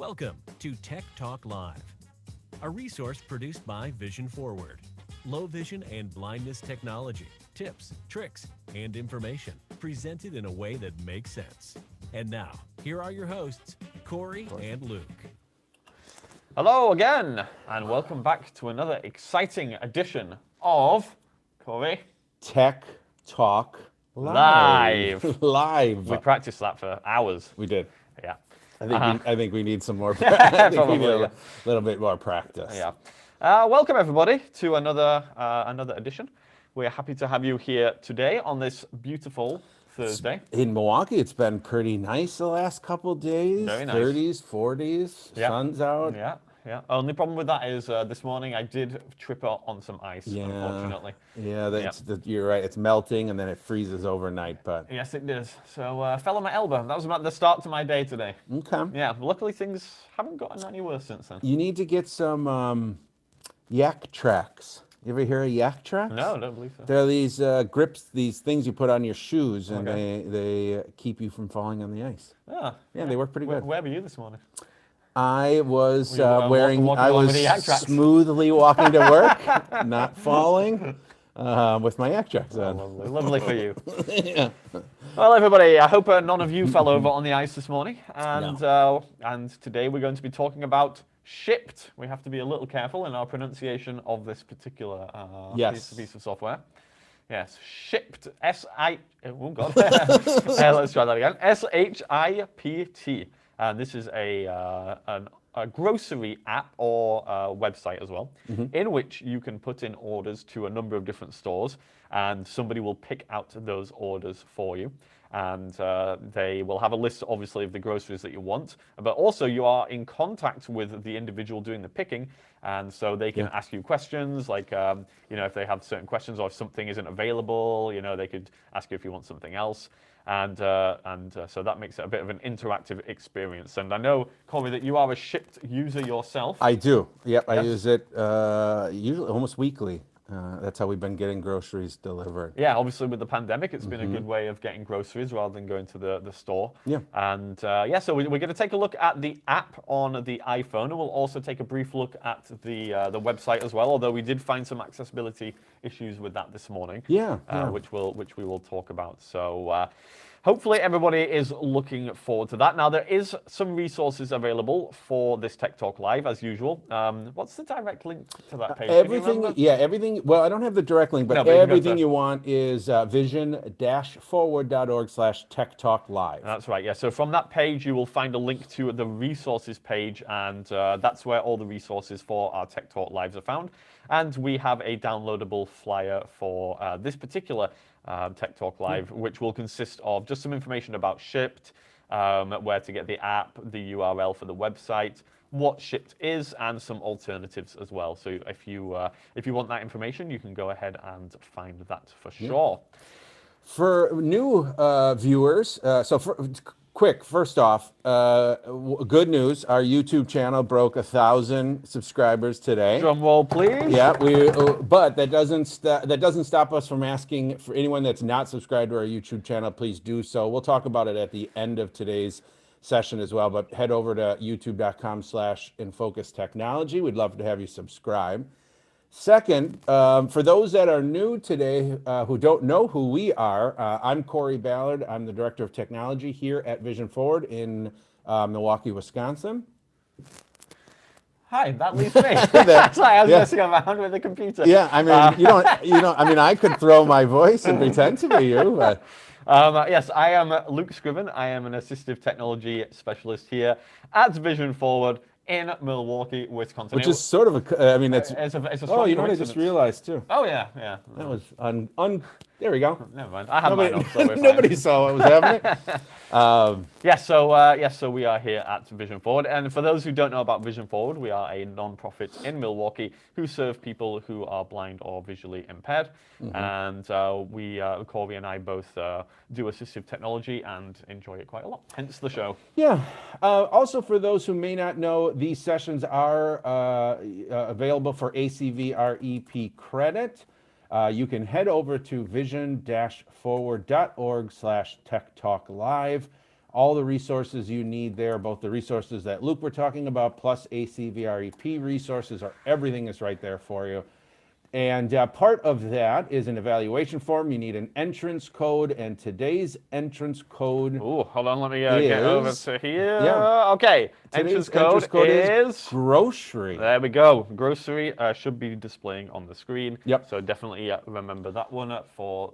Welcome to Tech Talk Live, a resource produced by Vision Forward. Low vision and blindness technology, tips, tricks, and information presented in a way that makes sense. And now, here are your hosts, Corey and Luke. Hello again, and welcome back to another exciting edition of Corey Tech Talk Live. Live. We practiced that for hours. We did. Yeah. I think we need some more. I think we need a little bit more practice. Yeah. Welcome everybody to another edition. We're happy to have you here today on this beautiful Thursday. In Milwaukee, it's been pretty nice the last couple of days. Very nice. 30s, 40s, Yeah. sun's out. Yeah. Yeah. Only problem with that is this morning I did trip on some ice, unfortunately. Yeah, you're right. It's melting and then it freezes overnight. But yes, it does. So fell on my elbow. That was about the start to my day today. okay. Yeah. Luckily things haven't gotten any worse since then. You need to get some yak tracks. You ever hear of yak tracks? No, I don't believe so. They're these grips, these things you put on your shoes, and Okay. they keep you from falling on the ice. Ah, Yeah, they work pretty good. Where were you this morning? I was Were you, wearing, walking I along was with the yak tracks? smoothly walking to work, not falling, with my yak tracks on. Lovely, lovely for you. Yeah. Well, everybody, I hope none of you fell over on the ice this morning. And today we're going to be talking about Shipt. We have to be a little careful in our pronunciation of this particular Yes. piece of software. Yes, Shipt. Oh God. Let's try that again. Shipt. And this is a grocery app or website as well, in which you can put in orders to a number of different stores, and somebody will pick out those orders for you. And they will have a list, obviously, of the groceries that you want, but also you are in contact with the individual doing the picking, and so they can ask you questions, like, if they have certain questions or if something isn't available, they could ask you if you want something else. And so that makes it a bit of an interactive experience. And I know, Corey, that you are a Shipt user yourself. I do. Yep, Yes. I use it usually almost weekly. That's how we've been getting groceries delivered. Yeah, obviously with the pandemic, it's been a good way of getting groceries rather than going to the store. Yeah. And so we're going to take a look at the app on the iPhone, and we'll also take a brief look at the website as well. Although we did find some accessibility issues with that this morning. Yeah. Which we will talk about. So. Hopefully everybody is looking forward to that. Now, there is some resources available for this Tech Talk Live, as usual. What's the direct link to that page? Everything. Well, I don't have the direct link, but No, but you can go everything to- you want is vision-forward.org/techtalklive. That's right, yeah. So from that page, you will find a link to the resources page, and that's where all the resources for our Tech Talk Lives are found. And we have a downloadable flyer for this particular Tech Talk Live, which will consist of just some information about Shipt, where to get the app, the URL for the website, what Shipt is, and some alternatives as well. So if you want that information, you can go ahead and find that for sure. For new viewers, first off, good news, our YouTube channel broke 1,000 subscribers today. Drum roll, please. Yeah, but that doesn't stop us from asking for anyone that's not subscribed to our YouTube channel, please do so. We'll talk about it at the end of today's session as well, but head over to youtube.com/infocustechnology. We'd love to have you subscribe. Second, for those that are new today who don't know who we are, I'm Corey Ballard. I'm the Director of Technology here at Vision Forward in Milwaukee, Wisconsin. Hi, that leaves me. That's why I was messing around with the computer. Yeah, I mean, I could throw my voice and pretend to be you, but. Yes, I am Luke Scriven. I am an assistive technology specialist here at Vision Forward in Milwaukee, Wisconsin. Which is sort of it's a strong you know what I just coincidence. realized too? Oh, yeah. That was there we go. Never mind. I have mine up, so we're fine. Nobody saw what was happening. So we are here at Vision Forward. And for those who don't know about Vision Forward, we are a non-profit in Milwaukee who serve people who are blind or visually impaired. And Corey and I both do assistive technology and enjoy it quite a lot, hence the show. Yeah. Also, for those who may not know, these sessions are available for ACVREP credit. You can head over to vision-forward.org/techtalklive. all the resources you need there, both the resources that Luke were talking about, plus ACVREP resources, or everything is right there for you. And part of that is an evaluation form. You need an entrance code, and today's entrance code. Ooh, hold on, let me get over to here. Yeah. Okay, Today's entrance code is grocery. There we go. Grocery should be displaying on the screen. Yep. So definitely remember that one for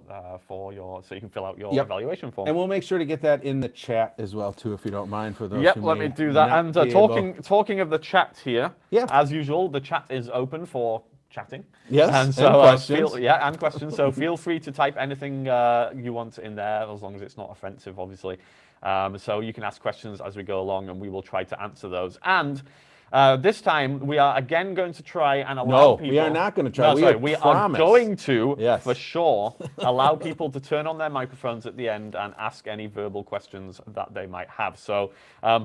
your, so you can fill out your Yep. evaluation form. And we'll make sure to get that in the chat as well too, if you don't mind, for those Yep, who let may me do that. not And be able- talking of the chat here, Yeah. as usual, the chat is open for chatting. Yes, and so and questions. and questions. So feel free to type anything you want in there, as long as it's not offensive, obviously. So you can ask questions as we go along, and we will try to answer those. And this time, we are again going to try and allow people... we are not going to try. No, sorry, we are going to, Yes. for sure, allow people to turn on their microphones at the end and ask any verbal questions that they might have. So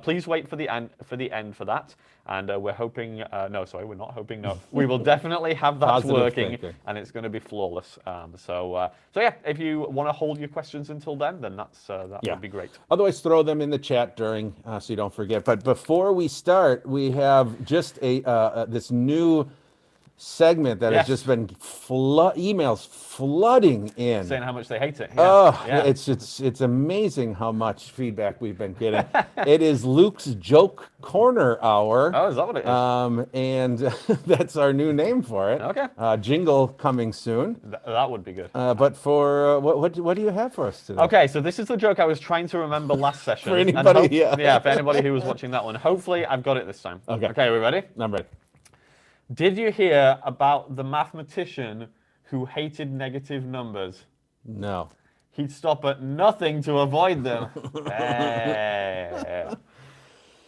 please wait for the end for that. And we're hoping... no, sorry, we're not hoping. No, we will definitely have that Positive working, thinking. and it's going to be flawless. So yeah, if you want to hold your questions until then that would be great. Otherwise, throw them in the chat during, so you don't forget. But before we start, we have just this new segment that has just been emails flooding in. Saying how much they hate it. Yeah. It's amazing how much feedback we've been getting. It is Luke's Joke Corner Hour. Oh, is that what it is? And that's our new name for it. Okay. Jingle coming soon. That would be good. But for what do you have for us today? Okay, so this is the joke I was trying to remember last session. For anybody, for anybody who was watching that one. Hopefully, I've got it this time. Okay. Okay, are we ready? I'm ready. Did you hear about the mathematician who hated negative numbers? No. He'd stop at nothing to avoid them. That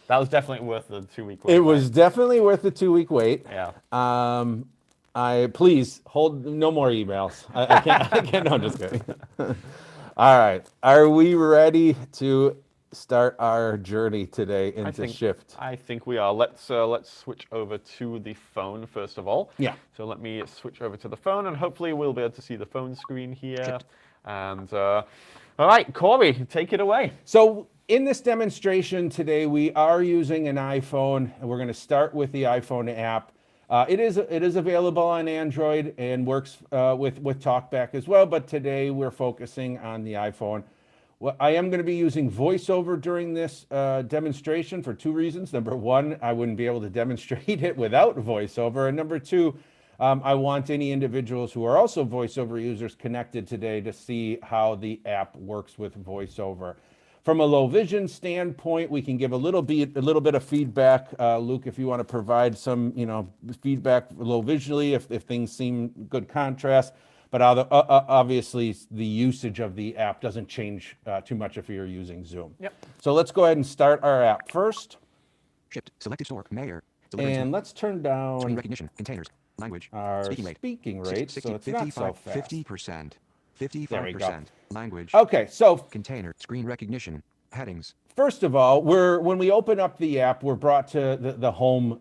was definitely worth the 2-week wait. It was definitely worth the 2-week wait. Yeah. Please hold no more emails. I can't. No, I'm just kidding. All right. Are we ready to start our journey today into Shipt? I think we are. Let's switch over to the phone first of all. Yeah. So let me switch over to the phone, and hopefully we'll be able to see the phone screen here. And all right, Corey, take it away. So in this demonstration today, we are using an iPhone, and we're going to start with the iPhone app. It is available on Android and works with TalkBack as well, but today we're focusing on the iPhone. Well, I am going to be using VoiceOver during this demonstration for 2 reasons. Number one, I wouldn't be able to demonstrate it without VoiceOver. And number two, I want any individuals who are also VoiceOver users connected today to see how the app works with VoiceOver. From a low vision standpoint, we can give a little bit of feedback. Luke, if you want to provide some, feedback low visually, if things seem good contrast. But obviously, the usage of the app doesn't change too much if you're using Zoom. Yep. So let's go ahead and start our app first. Shipt, selected store, Mayor. And let's turn down screen recognition, containers, language, our speaking rate, so it's not so fast. 50%, 55%, language. Okay, so container, screen recognition, headings. First of all, when we open up the app, we're brought to the home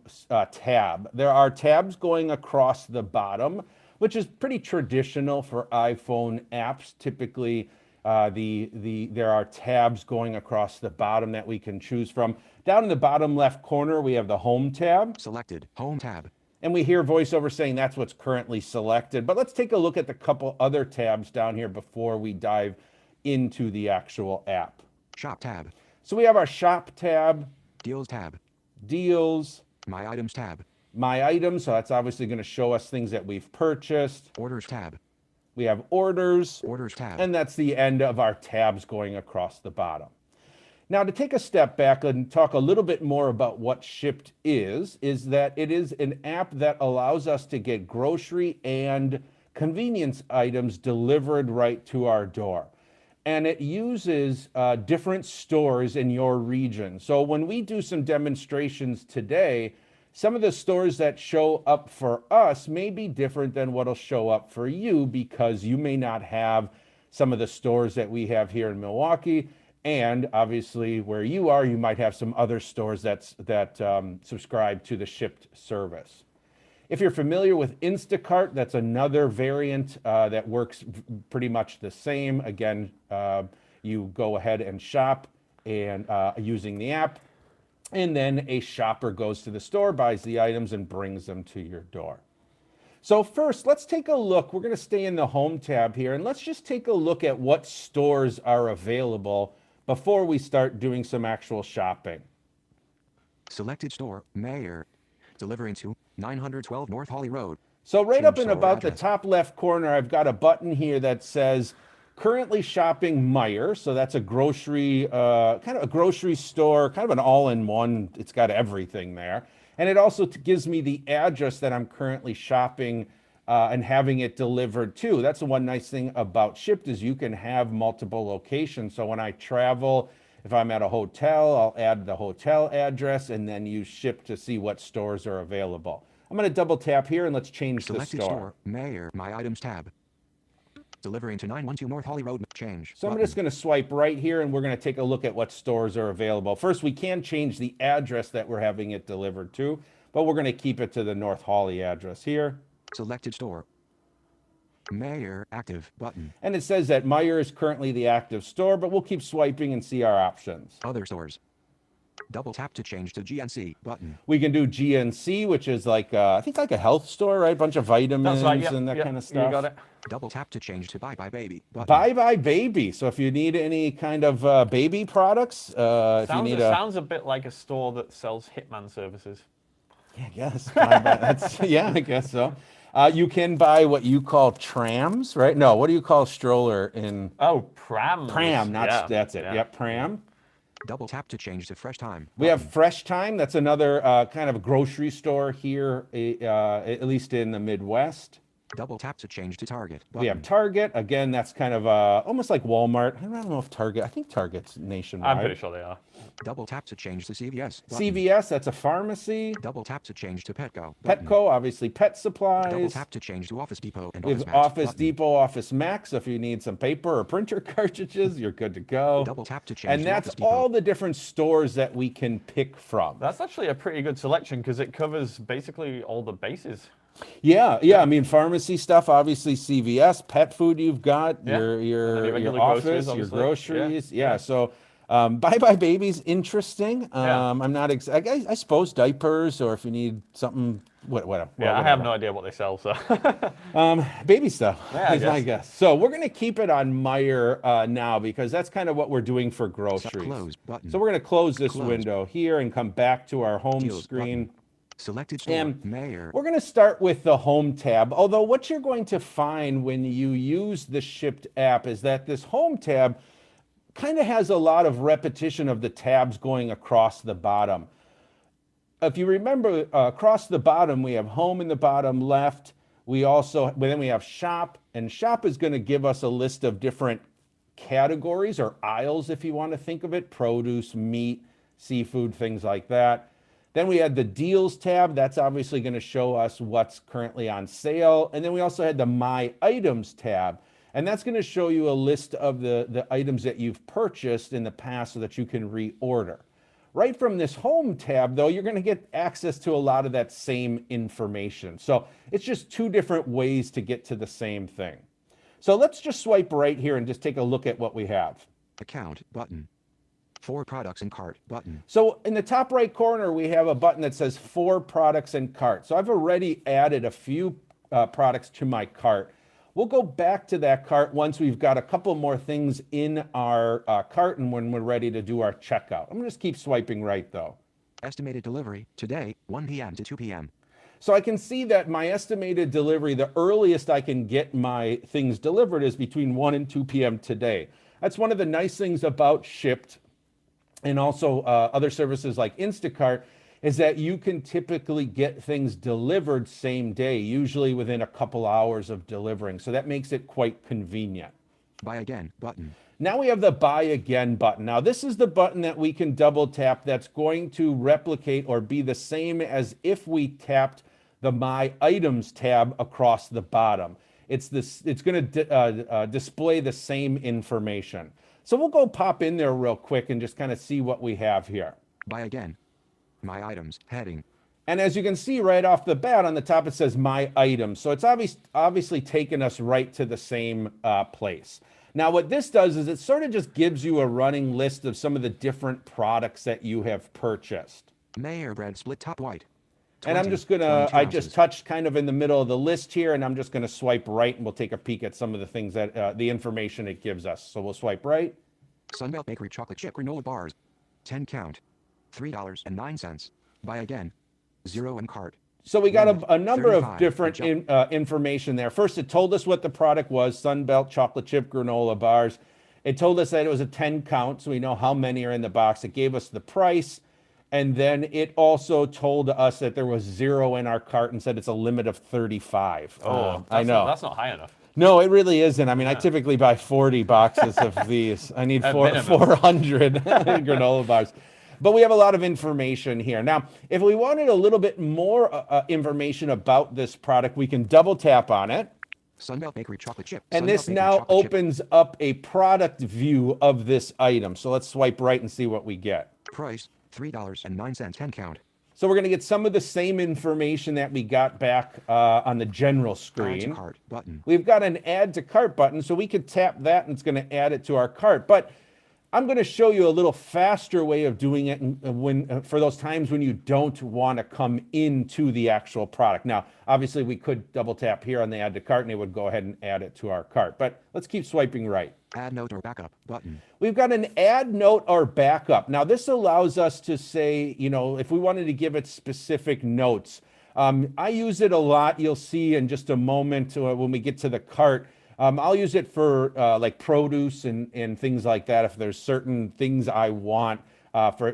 tab. There are tabs going across the bottom, which is pretty traditional for iPhone apps. Typically, there are tabs going across the bottom that we can choose from. Down in the bottom left corner, we have the Home tab. Selected, Home tab. And we hear VoiceOver saying that's what's currently selected. But let's take a look at the couple other tabs down here before we dive into the actual app. Shop tab. So we have our Shop tab. Deals tab. Deals. My Items tab. My Items, so that's obviously going to show us things that we've purchased. Orders tab. We have Orders. Orders tab. And that's the end of our tabs going across the bottom. Now, to take a step back and talk a little bit more about what Shipt is that it is an app that allows us to get grocery and convenience items delivered right to our door. And it uses different stores in your region. So when we do some demonstrations today, some of the stores that show up for us may be different than what'll show up for you, because you may not have some of the stores that we have here in Milwaukee. And obviously where you are, you might have some other stores that subscribe to the Shipt service. If you're familiar with Instacart, that's another variant that works pretty much the same. Again, you go ahead and shop, and using the app. And then a shopper goes to the store, buys the items, and brings them to your door. So first, let's take a look. We're going to stay in the Home tab here, and let's just take a look at what stores are available before we start doing some actual shopping. Selected store, Mayor. Delivering to 912 North Holly Road. So right Change up in store about the address. top left corner, I've got a button here that says currently shopping Meijer. So that's a grocery, kind of a grocery store, kind of an all-in-one. It's got everything there. And it also gives me the address that I'm currently shopping and having it delivered to. That's the one nice thing about Shipt is you can have multiple locations. So when I travel, if I'm at a hotel, I'll add the hotel address and then use Shipt to see what stores are available. I'm going to double tap here and let's change Selected the store. store, Mayor. My items tab. Delivering to 912 North Holly Road. Change. So I'm button. just going to swipe right here and we're going to take a look at what stores are available. First, we can change the address that we're having it delivered to, but we're going to keep it to the North Holly address here. Selected store. Mayor active button. And it says that Meijer is currently the active store, but we'll keep swiping and see our options. Other stores. Double tap to change to GNC button. We can do GNC, which is like, I think like a health store, right? A bunch of vitamins That's right. Yep, and that yep, kind of stuff. You got it. Double tap to change to Bye Bye Baby button. Bye Bye Baby. So if you need any kind of baby products, if you need Sounds a bit like a store that sells Hitman services. Yeah, I guess. Bye Bye, that's, yeah, I guess so. You can buy what you call trams, right? No, what do you call stroller in? Oh, prams. Pram, not, Yeah, that's it. yeah. Yep, pram. Double tap to change to Fresh Time. We have Fresh Time. That's another kind of grocery store here, at least in the Midwest. Double tap to change to Target button. We have Target. Again, that's kind of almost like Walmart. I don't know if Target, I think Target's nationwide. I'm pretty sure they are. Double tap to change to CVS button. CVS, that's a pharmacy. Double tap to change to Petco button. Petco, obviously pet supplies. Double tap to change to Office Depot and We have Office Max Office button. Depot, Office Max. If you need some paper or printer cartridges, you're good to go. Double tap to change And to that's Office Depot. all the different stores that we can pick from. That's actually a pretty good selection because it covers basically all the bases. Yeah. I mean, pharmacy stuff, obviously CVS, pet food you've got, Yeah. And then your your regular office, groceries, your obviously. groceries. Yeah. Yeah. So Bye Bye Baby's interesting. Yeah. I'm not, I suppose diapers or if you need something, whatever. Yeah, I have no idea what they sell, so. Baby stuff Yeah, I is my guess. So we're going to keep it on Meijer now because that's kind of what we're doing for groceries. Close button. So we're going to close this Close. window here and come back to our home Deals screen. button. Selected store, And Mayor. we're going to start with the Home tab. Although what you're going to find when you use the Shipt app is that this Home tab kind of has a lot of repetition of the tabs going across the bottom. If you remember, across the bottom, we have Home in the bottom left. Then we have Shop, and Shop is going to give us a list of different categories or aisles, if you want to think of it, produce, meat, seafood, things like that. Then we had the Deals tab. That's obviously going to show us what's currently on sale. And then we also had the My Items tab. And that's going to show you a list of the items that you've purchased in the past so that you can reorder. Right from this Home tab, though, you're going to get access to a lot of that same information. So it's just two different ways to get to the same thing. So let's just swipe right here and just take a look at what we have. Account button. 4 products in cart button. So in the top right corner, we have a button that says 4 products in cart. So I've already added a few products to my cart. We'll go back to that cart once we've got a couple more things in our cart and when we're ready to do our checkout. I'm going to just keep swiping right, though. Estimated delivery today, 1 p.m. to 2 p.m. So I can see that my estimated delivery, the earliest I can get my things delivered is between 1 and 2 p.m. today. That's one of the nice things about Shipt and also other services like Instacart is that you can typically get things delivered same day, usually within a couple hours of delivering. So that makes it quite convenient. Buy again button. Now we have the Buy Again button. Now this is the button that we can double tap that's going to replicate or be the same as if we tapped the My Items tab across the bottom. It's going to display the same information. So we'll go pop in there real quick and just kind of see what we have here. Buy again. My items heading. And as you can see right off the bat on the top, it says My Items. So it's obviously taken us right to the same place. Now, what this does is it sort of just gives you a running list of some of the different products that you have purchased. Mayer bread split top white. And I'm 20, just gonna, 22 I just ounces. touched kind of in the middle of the list here, and I'm just gonna swipe right, and we'll take a peek at some of the things that, the information it gives us. So we'll swipe right. Sunbelt Bakery chocolate chip granola bars. 10 count. $3.09. Buy again. 0 in cart. So we got Limit, a number of 35, different information there. First, it told us what the product was, Sunbelt chocolate chip granola bars. It told us that it was a 10 count, so we know how many are in the box. It gave us the price. And then it also told us that there was 0 in our cart and said it's a limit of 35. I know. That's not high enough. No, it really isn't. I mean, I typically buy 40 boxes of these. I need 400 granola bars. But we have a lot of information here. Now, if we wanted a little bit more information about this product, we can double tap on it. Sunbelt Bakery chocolate chip. And Sunbelt this Bakery now chocolate chip. opens up a product view of this item. So let's swipe right and see what we get. Price, $3.09, 10 count. So we're going to get some of the same information that we got back on the general Add to screen. cart button. We've got an add to cart button, so we could tap that and it's going to add it to our cart. But I'm going to show you a little faster way of doing it for those times when you don't want to come into the actual product. Now, obviously, we could double tap here on the add to cart and it would go ahead and add it to our cart. But let's keep swiping right. Add note or backup button. We've got an add note or backup. Now, this allows us to say, you know, if we wanted to give it specific notes. I use it a lot. You'll see in just a moment when we get to the cart. I'll use it for like produce and things like that. If there's certain things I want, for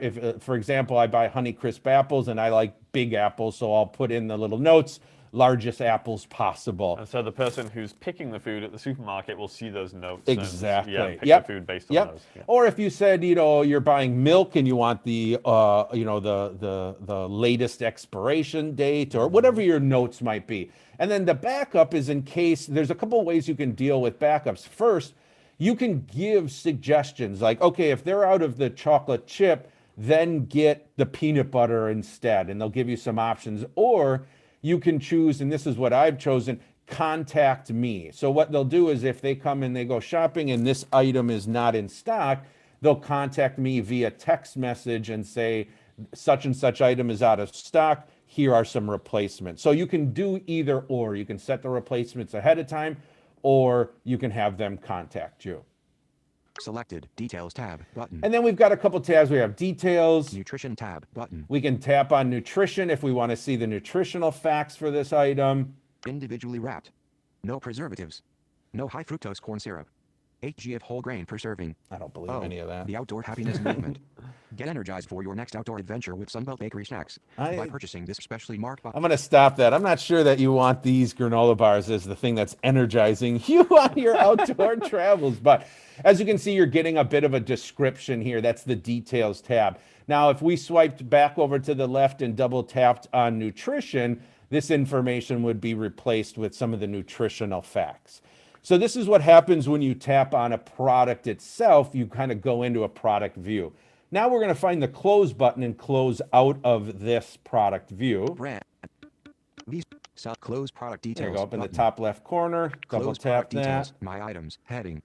example, I buy Honeycrisp apples and I like big apples, so I'll put in the little notes, largest apples possible. And so the person who's picking the food at the supermarket will see those notes. Exactly. And, pick the food based on those. Yeah. Or if you said, you know, you're buying milk and you want the, you know, the latest expiration date or whatever your notes might be. And then the backup is in case there's a couple ways you can deal with backups. First, you can give suggestions like, okay, if they're out of the chocolate chip, then get the peanut butter instead, and they'll give you some options. Or you can choose, and this is what I've chosen, contact me. So what they'll do is if they come and they go shopping and this item is not in stock, they'll contact me via text message and say, such and such item is out of stock. Here are some replacements. So you can do either or. You can set the replacements ahead of time, or you can have them contact you. Selected details tab button. And then we've got a couple tabs. We have details. Nutrition tab button. We can tap on nutrition if we want to see the nutritional facts for this item. Individually wrapped. No preservatives. No high fructose corn syrup. 8g of whole grain per serving. I don't believe any of that. The outdoor happiness movement. Get energized for your next outdoor adventure with Sunbelt Bakery snacks by purchasing this specially marked box. I'm going to stop that. I'm not sure that you want these granola bars as the thing that's energizing you on your outdoor travels. But as you can see, you're getting a bit of a description here. That's the details tab. Now, if we swiped back over to the left and double tapped on nutrition, this information would be replaced with some of the nutritional facts. So this is what happens when you tap on a product itself. You kind of go into a product view. Now we're going to find the close button and close out of this product view. Brand. Close product details. There you go, up in the button. top left corner. Double Close tap product that. details. My items. Heading.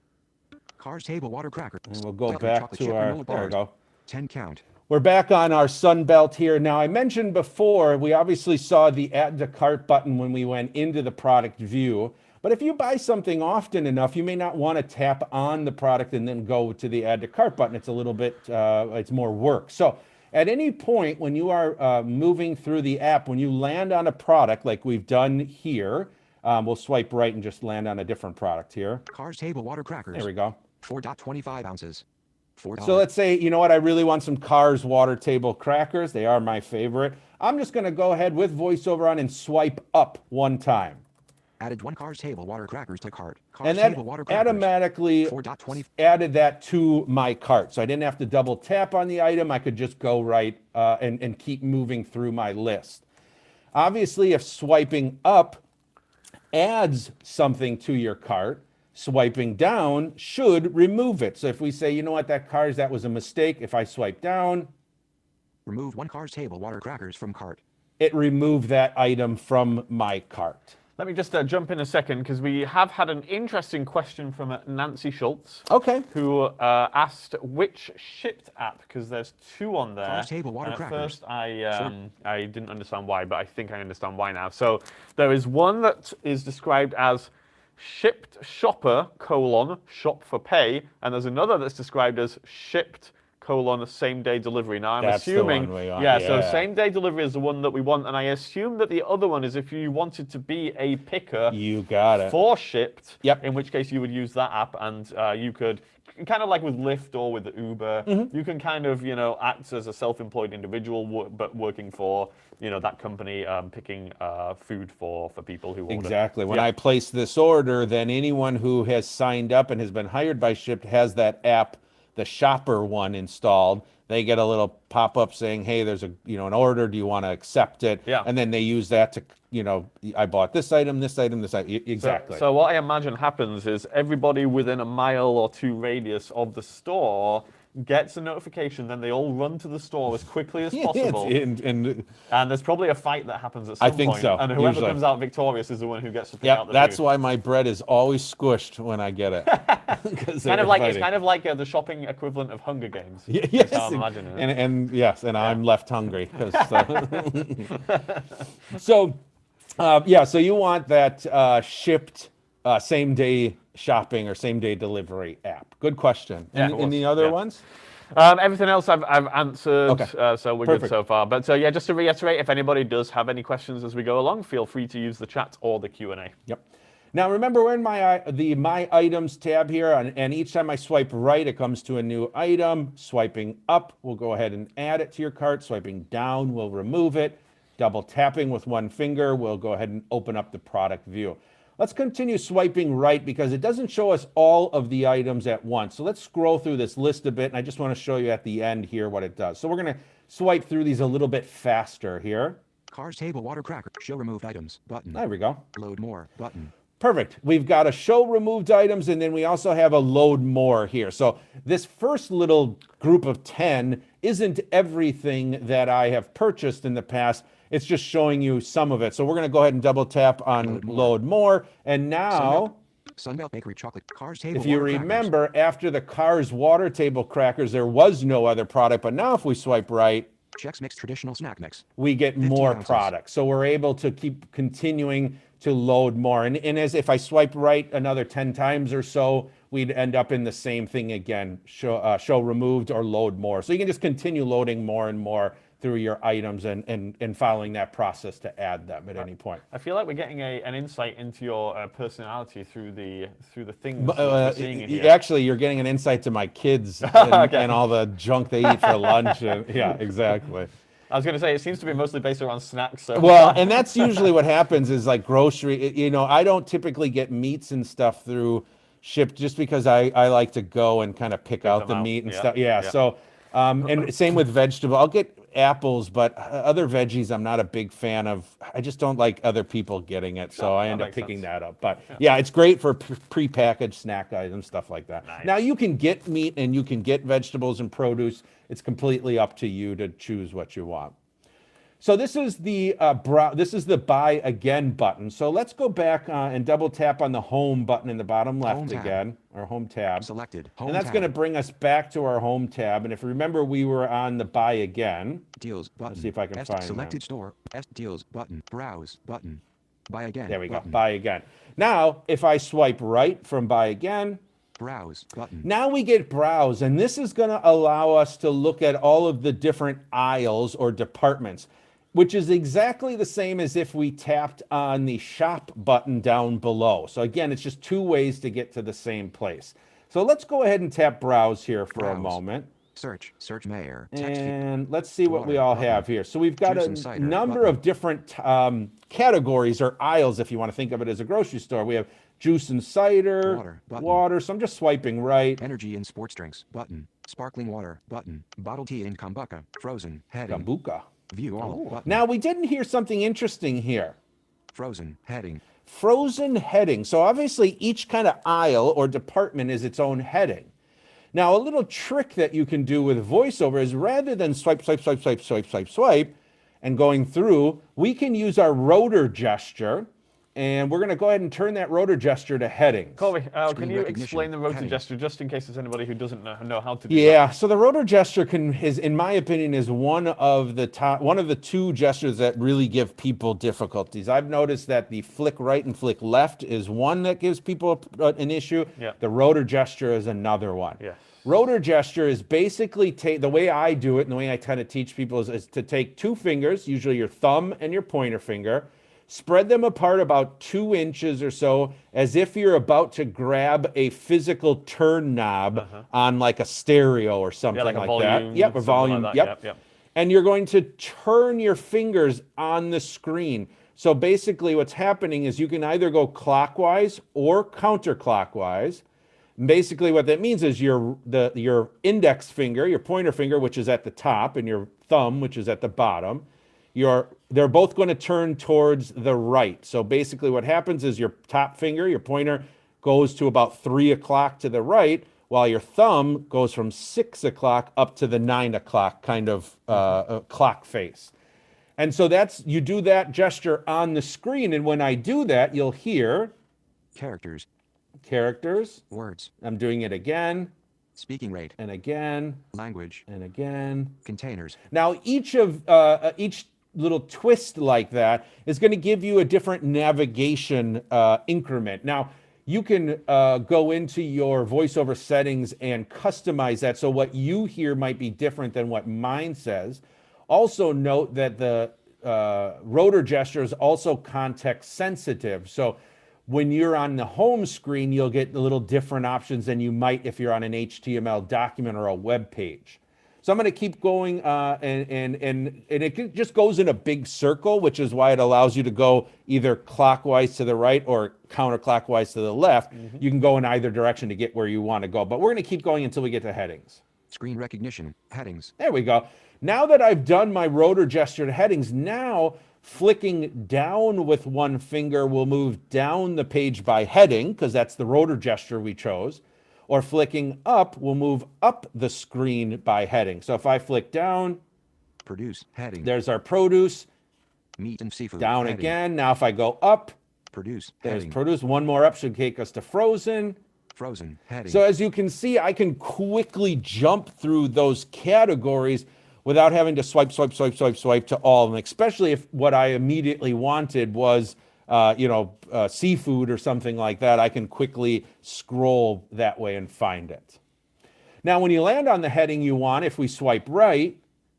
Cars table water cracker. And we'll go Chocolate back chip to our, granola there we bars. go. 10 count. We're back on our Sunbelt here. Now, I mentioned before, we obviously saw the add to cart button when we went into the product view. But if you buy something often enough, you may not want to tap on the product and then go to the add to cart button. It's a little bit, it's more work. So at any point when you are moving through the app, when you land on a product like we've done here, we'll swipe right and just land on a different product here. Cars table water crackers. There we go. 4.25 ounces. $4. So let's say, you know what, I really want some Cars water table crackers. They are my favorite. I'm just going to go ahead with VoiceOver on and swipe up one time. Added 1 Cars table water crackers to cart. Cars And that table water crackers. automatically 4.20. added that to my cart. So I didn't have to double tap on the item. I could just go right and keep moving through my list. Obviously, if swiping up adds something to your cart, swiping down should remove it. So if we say, you know what, that was a mistake. If I swipe down, Remove 1 Cars table water crackers from cart. it removed that item from my cart. Let me just jump in a second because we have had an interesting question from Nancy Schultz. Okay. Who asked which Shipt app, because there's two on there. Cars, table, water, and at crackers. first I didn't understand why, but I think I understand why now. So there is one that is described as Shipt Shopper, shop for pay, and there's another that's described as Shipt, same day delivery. Now I'm That's the assuming, one we want, yeah, yeah. so same day delivery is the one that we want, and I assume that the other one is if you wanted to be a picker. You got it. For Shipt. Yep. In which case you would use that app, and you could kind of like with Lyft or with Uber, you can kind of act as a self-employed individual, but working for that company, picking food for people who order. Exactly. When Yep. I place this order, then anyone who has signed up and has been hired by Shipt has that app, the shopper one, installed. They get a little pop-up saying, hey, there's an order, do you want to accept it? Yeah. And then they use that to, I bought this item, this item, this item. Exactly. So what I imagine happens is everybody within a mile or two radius of the store gets a notification, then they all run to the store as quickly as possible. And there's probably a fight that happens at some point. I think so. And whoever Usually comes out victorious is the one who gets to pick out the that's food. why my bread is always squished when I get it. It's kind of like the shopping equivalent of Hunger Games. Yes, That's how I'm imagining it. and yes, and I'm left hungry. So you want that Shipt same day shopping or same day delivery app. Good question. Yeah, Any other ones? Everything else I've answered, Okay. so we're Perfect. good so far. But just to reiterate, if anybody does have any questions as we go along, feel free to use the chat or the Q&A. Yep. Now remember, we're in My Items tab here, and each time I swipe right, it comes to a new item. Swiping up, we'll go ahead and add it to your cart. Swiping down, we'll remove it. Double tapping with one finger, we'll go ahead and open up the product view. Let's continue swiping right because it doesn't show us all of the items at once. So let's scroll through this list a bit, and I just want to show you at the end here what it does. So we're going to swipe through these a little bit faster here. Cars, table, water, cracker. Show removed items. Button. There we go. Load more. Button. Perfect. We've got a show removed items, and then we also have a load more here. So this first little group of 10 isn't everything that I have purchased in the past. It's just showing you some of it. So we're going to go ahead and double tap on load more. And now, Sunbelt Bakery chocolate. Cars, table, if you water, remember, after the Cars water table crackers, there was no other product. But now if we swipe right, Chex Mix traditional snack mix. we get more ounces. products. So we're able to keep continuing to load more. And as if I swipe right another 10 times or so, we'd end up in the same thing again, show removed or load more. So you can just continue loading more and more through your items and following that process to add them at any point. I feel like we're getting an insight into your personality through the things that we're seeing in here. Actually, you're getting an insight to my kids and all the junk they eat for lunch. Yeah, exactly. I was going to say, it seems to be mostly based around snacks. So. Well, and that's usually what happens is like grocery, I don't typically get meats and stuff through Shipt just because I like to go and kind of pick out the meat and stuff. Yeah. So, and same with vegetable. I'll get apples, but other veggies I'm not a big fan of. I just don't like other people getting it, so I end up picking that up. But yeah, it's great for prepackaged snack items, stuff like that. Nice. Now you can get meat and you can get vegetables and produce. It's completely up to you to choose what you want. So this is the buy again button. So let's go back and double tap on the home button in the bottom left again, our home tab. Selected. Home And that's tab. going to bring us back to our home tab. And if you remember, we were on the buy again. Deals button. Let's see if I can find selected that. store. Deals button. Browse button. Buy again. There we go. button. Buy again. Now, if I swipe right from buy again, Browse button. now we get browse. And this is going to allow us to look at all of the different aisles or departments, which is exactly the same as if we tapped on the shop button down below. So again, it's just two ways to get to the same place. So let's go ahead and tap browse here for a moment. Search mayor. And let's see what we all have here. So we've got Juice a and cider number of different categories or aisles, if you want to think of it as a grocery store. We have juice and cider, water. So I'm just swiping right. Energy and sports drinks button. Sparkling water button. Bottled tea in kombucha. Frozen. Heading. Kombucha. View all button. Now we didn't hear something interesting here. Frozen. Heading. Frozen heading. So obviously each kind of aisle or department is its own heading. Now a little trick that you can do with VoiceOver is rather than swipe, and going through, we can use our rotor gesture And we're going to go ahead and turn that rotor gesture to headings. Corey, can Screen you recognition, explain the rotor heading. gesture just in case there's anybody who doesn't know how to do Yeah, so the rotor gesture is, in my opinion, is one of the two gestures that really give people difficulties. I've noticed that the flick right and flick left is one that gives people an issue. Yeah. The rotor gesture is another one. Yes. Rotor gesture is basically the way I do it and the way I kind of teach people is to take two fingers, usually your thumb and your pointer finger, spread them apart about 2 inches or so, as if you're about to grab a physical turn knob on like a stereo or something like a like volume, that. Yep, or something volume. like that. Yep. Yep, yep. And you're going to turn your fingers on the screen. So basically what's happening is you can either go clockwise or counterclockwise. Basically what that means is your index finger, your pointer finger, which is at the top, and your thumb, which is at the bottom, they're both going to turn towards the right. So basically what happens is your top finger, your pointer, goes to about 3 o'clock to the right, while your thumb goes from 6 o'clock up to the 9 o'clock kind of clock face. And so you do that gesture on the screen, and when I do that, you'll hear Characters. Words. I'm doing it again. Speaking rate. And again. Language. And again. Containers. Now, each little twist like that is going to give you a different navigation increment. Now, you can go into your VoiceOver settings and customize that so what you hear might be different than what mine says. Also note that the rotor gesture is also context sensitive. So when you're on the home screen, you'll get a little different options than you might if you're on an HTML document or a web page. So I'm going to keep going, and it just goes in a big circle, which is why it allows you to go either clockwise to the right or counterclockwise to the left. You can go in either direction to get where you want to go. But we're going to keep going until we get to headings. Screen recognition. Headings. There we go. Now that I've done my rotor gesture to headings, now flicking down with one finger will move down the page by heading, because that's the rotor gesture we chose. Or flicking up will move up the screen by heading. So if I flick down, Produce. Heading. there's our produce. Meat and seafood. Down Heading. again. Now if I go up, Produce. there's Heading. produce. One more up should take us to frozen. Frozen. Heading. So as you can see, I can quickly jump through those categories without having to swipe to all of them, especially if what I immediately wanted was seafood or something like that. I can quickly scroll that way and find it. Now, when you land on the heading you want, if we swipe right,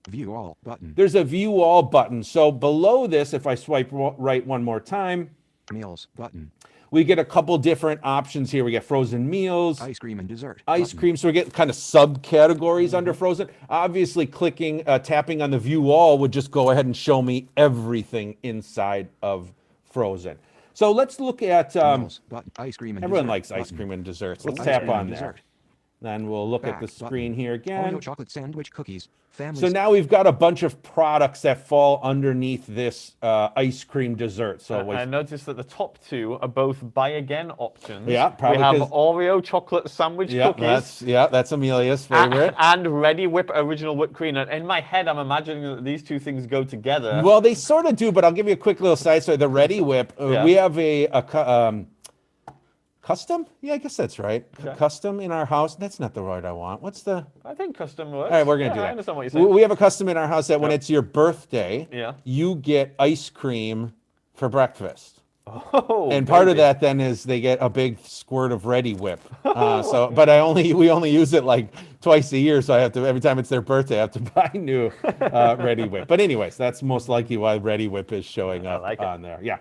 View all button. there's a View All button. So below this, if I swipe right one more time, Meals button. we get a couple different options here. We get frozen meals, Ice cream and dessert. ice button. cream. So we get kind of subcategories under frozen. Obviously, tapping on the View All would just go ahead and show me everything inside of frozen. So let's look at, Meals button. Ice cream and everyone dessert. likes ice button. cream and desserts. Let's Ice tap cream on and there. dessert. Then we'll look at the Back screen button. here again. Oreo chocolate sandwich cookies. Families. So now we've got a bunch of products that fall underneath this ice cream dessert. So I noticed that the top two are both buy again options. Yeah, probably we have 'cause- Oreo chocolate sandwich cookies. that's Amelia's favorite. And Ready Whip original whipped cream. And in my head, I'm imagining that these two things go together. Well, they sort of do, but I'll give you a quick little side story. The Ready Whip, Yeah. we have a custom? Yeah, I guess that's right. Okay. Custom in our house. That's not the word I want. What's the... I think custom works. All right, we're going to do I that. understand what you're saying. We have a custom in our house that when Yep. it's your birthday, Yeah. you get ice cream for breakfast. Oh, And part of baby. that then is they get a big squirt of Ready Whip. But we only use it like twice a year, so I have to, every time it's their birthday, I have to buy new Ready Whip. But anyways, that's most likely why Ready Whip is showing up like it. on there. Yeah.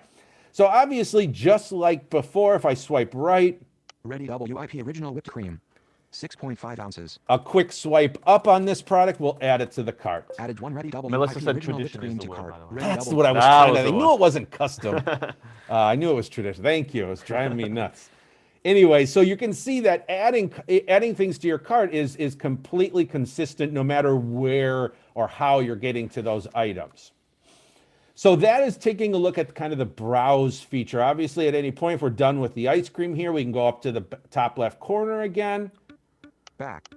So obviously, just like before, if I swipe right, Ready WIP original whipped cream. 6.5 ounces. a quick swipe up on this product will add it to the cart. Added one Ready WIP Melissa said original whipped tradition is cream the to word, cart. by the way. Ready That's double- what I was That trying was to... I the knew one. it wasn't custom. I knew it was tradition. Thank you. It was driving me nuts. Anyway, so you can see that adding things to your cart is completely consistent no matter where or how you're getting to those items. So that is taking a look at kind of the browse feature. Obviously, at any point, if we're done with the ice cream here, we can go up to the top left corner again Back.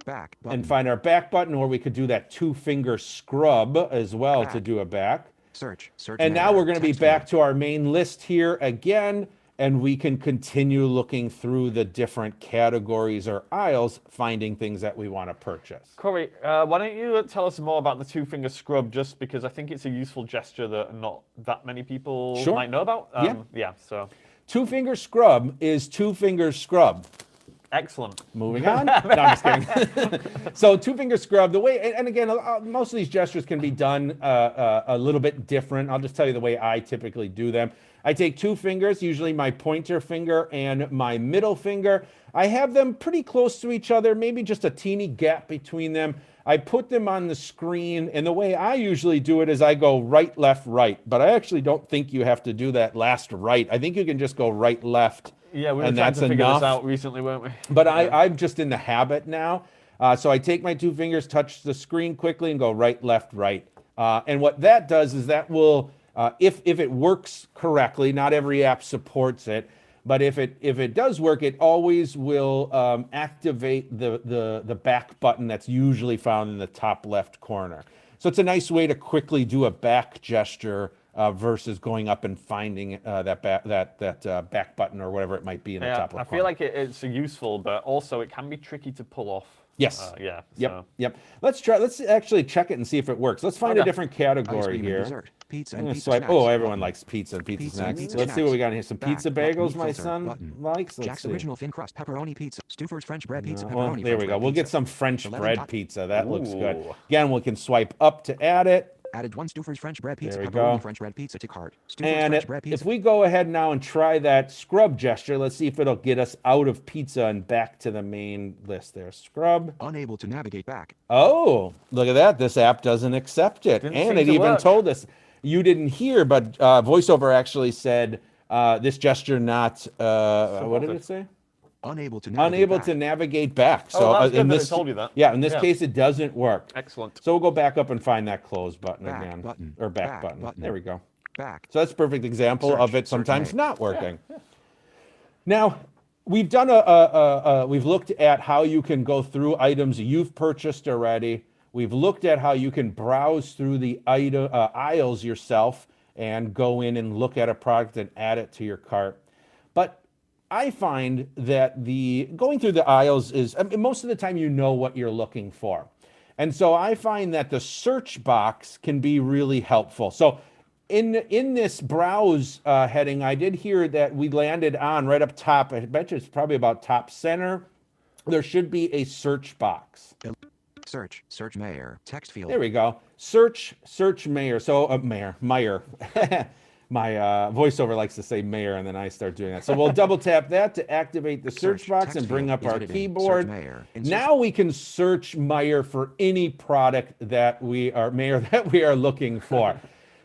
Button. and find our back button, or we could do that 2-finger scrub as well to Back. do a back. Search And now mayor, we're going to be text back field. to our main list here again, and we can continue looking through the different categories or aisles, finding things that we want to purchase. Corey, why don't you tell us more about the two-finger scrub, just because I think it's a useful gesture that not that many people Sure. might know about. Yeah, so Two-finger scrub is two-finger scrub. excellent. Moving on. No, I'm just kidding. So two-finger scrub, the way, and again, most of these gestures can be done a little bit different. I'll just tell you the way I typically do them. I take two fingers, usually my pointer finger and my middle finger. I have them pretty close to each other, maybe just a teeny gap between them. I put them on the screen, and the way I usually do it is I go right, left, right. But I actually don't think you have to do that last right. I think you can just go right, left. Yeah, we were And trying that's to figure enough. this out recently, weren't we? But I'm just in the habit now. So I take my two fingers, touch the screen quickly, and go right, left, right. And what that does is that will, if it works correctly, not every app supports it, but if it does work, it always will activate the back button that's usually found in the top left corner. So it's a nice way to quickly do a back gesture versus going up and finding that back button or whatever it might be in the top left corner. I feel like it's useful, but also it can be tricky to pull off. Yes. Yeah. Yep. Let's actually check it and see if it works. Let's find a different Ice category cream and here. dessert. Pizza I'm and gonna pizza swipe. snacks. Oh, everyone Button. likes pizza and pizza Pizza snacks. and pizza Let's see what we got in here. Some Back, pizza button, bagels meat my filter, son button. likes. Let's Jack's see. original thin crust pepperoni pizza. Stufer's French bread pizza Well, pepperoni. there we French go. bread We'll get pizza. some French 11 bread dot- pizza. That looks good. Ooh. Again, we can swipe up to add it. Added one Stufer's French bread pizza There we pepperoni go. French bread pizza to cart. Stufer's And French bread if pizza. we go ahead now and try that scrub gesture, let's see if it'll get us out of pizza and back to the main list there. Scrub. Unable to navigate back. Oh, look at that. This app doesn't accept it. Didn't And seem it to even work. told us, you didn't hear, but VoiceOver actually said this gesture not, what did it say? Unable to navigate Unable back. to navigate back. Oh, So that's good in that it this, told you that. Yeah, in this Yeah. case, it doesn't work. Excellent. So we'll go back up and find that close button Back again. button. Or back, Back button. button. There we go. Back. So that's a perfect example Search, of it search sometimes made. not working. Now, we've done we've looked at how you can go through items you've purchased already. We've looked at how you can browse through the aisles yourself and go in and look at a product and add it to your cart. But I find that going through the aisles is, I mean, most of the time you know what you're looking for. And so I find that the search box can be really helpful. So in this browse heading, I did hear that we landed on right up top, I bet you it's probably about top center, there should be a search box. Search mayor. Text field. There we go. Search mayor. So Meyer. My VoiceOver likes to say mayor, and then I start doing that. So we'll double tap that to activate the search box text and bring field up is our edited. keyboard. Search mayor. Insert- Now we can search Meyer for any product that we are looking for.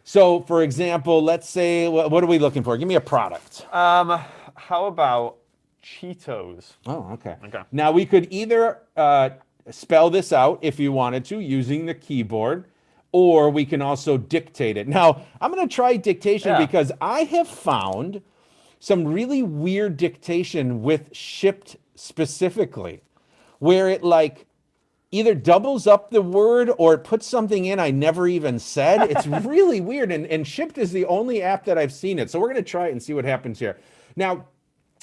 So, for example, let's say, what are we looking for? Give me a product. How about Cheetos? Oh, okay. Okay. Now we could either spell this out if you wanted to using the keyboard, or we can also dictate it. Now, I'm going to try dictation Yeah. because I have found some really weird dictation with Shipt specifically, where it like either doubles up the word or it puts something in I never even said. It's really weird. And Shipt is the only app that I've seen it. So we're going to try it and see what happens here. Now,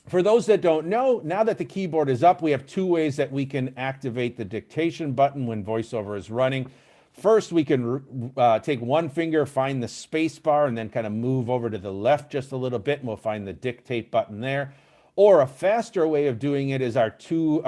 for those that don't know, now that the keyboard is up, we have two ways that we can activate the dictation button when VoiceOver is running. First, we can take one finger, find the space bar, and then kind of move over to the left just a little bit, and we'll find the dictate button there. Or a faster way of doing it is our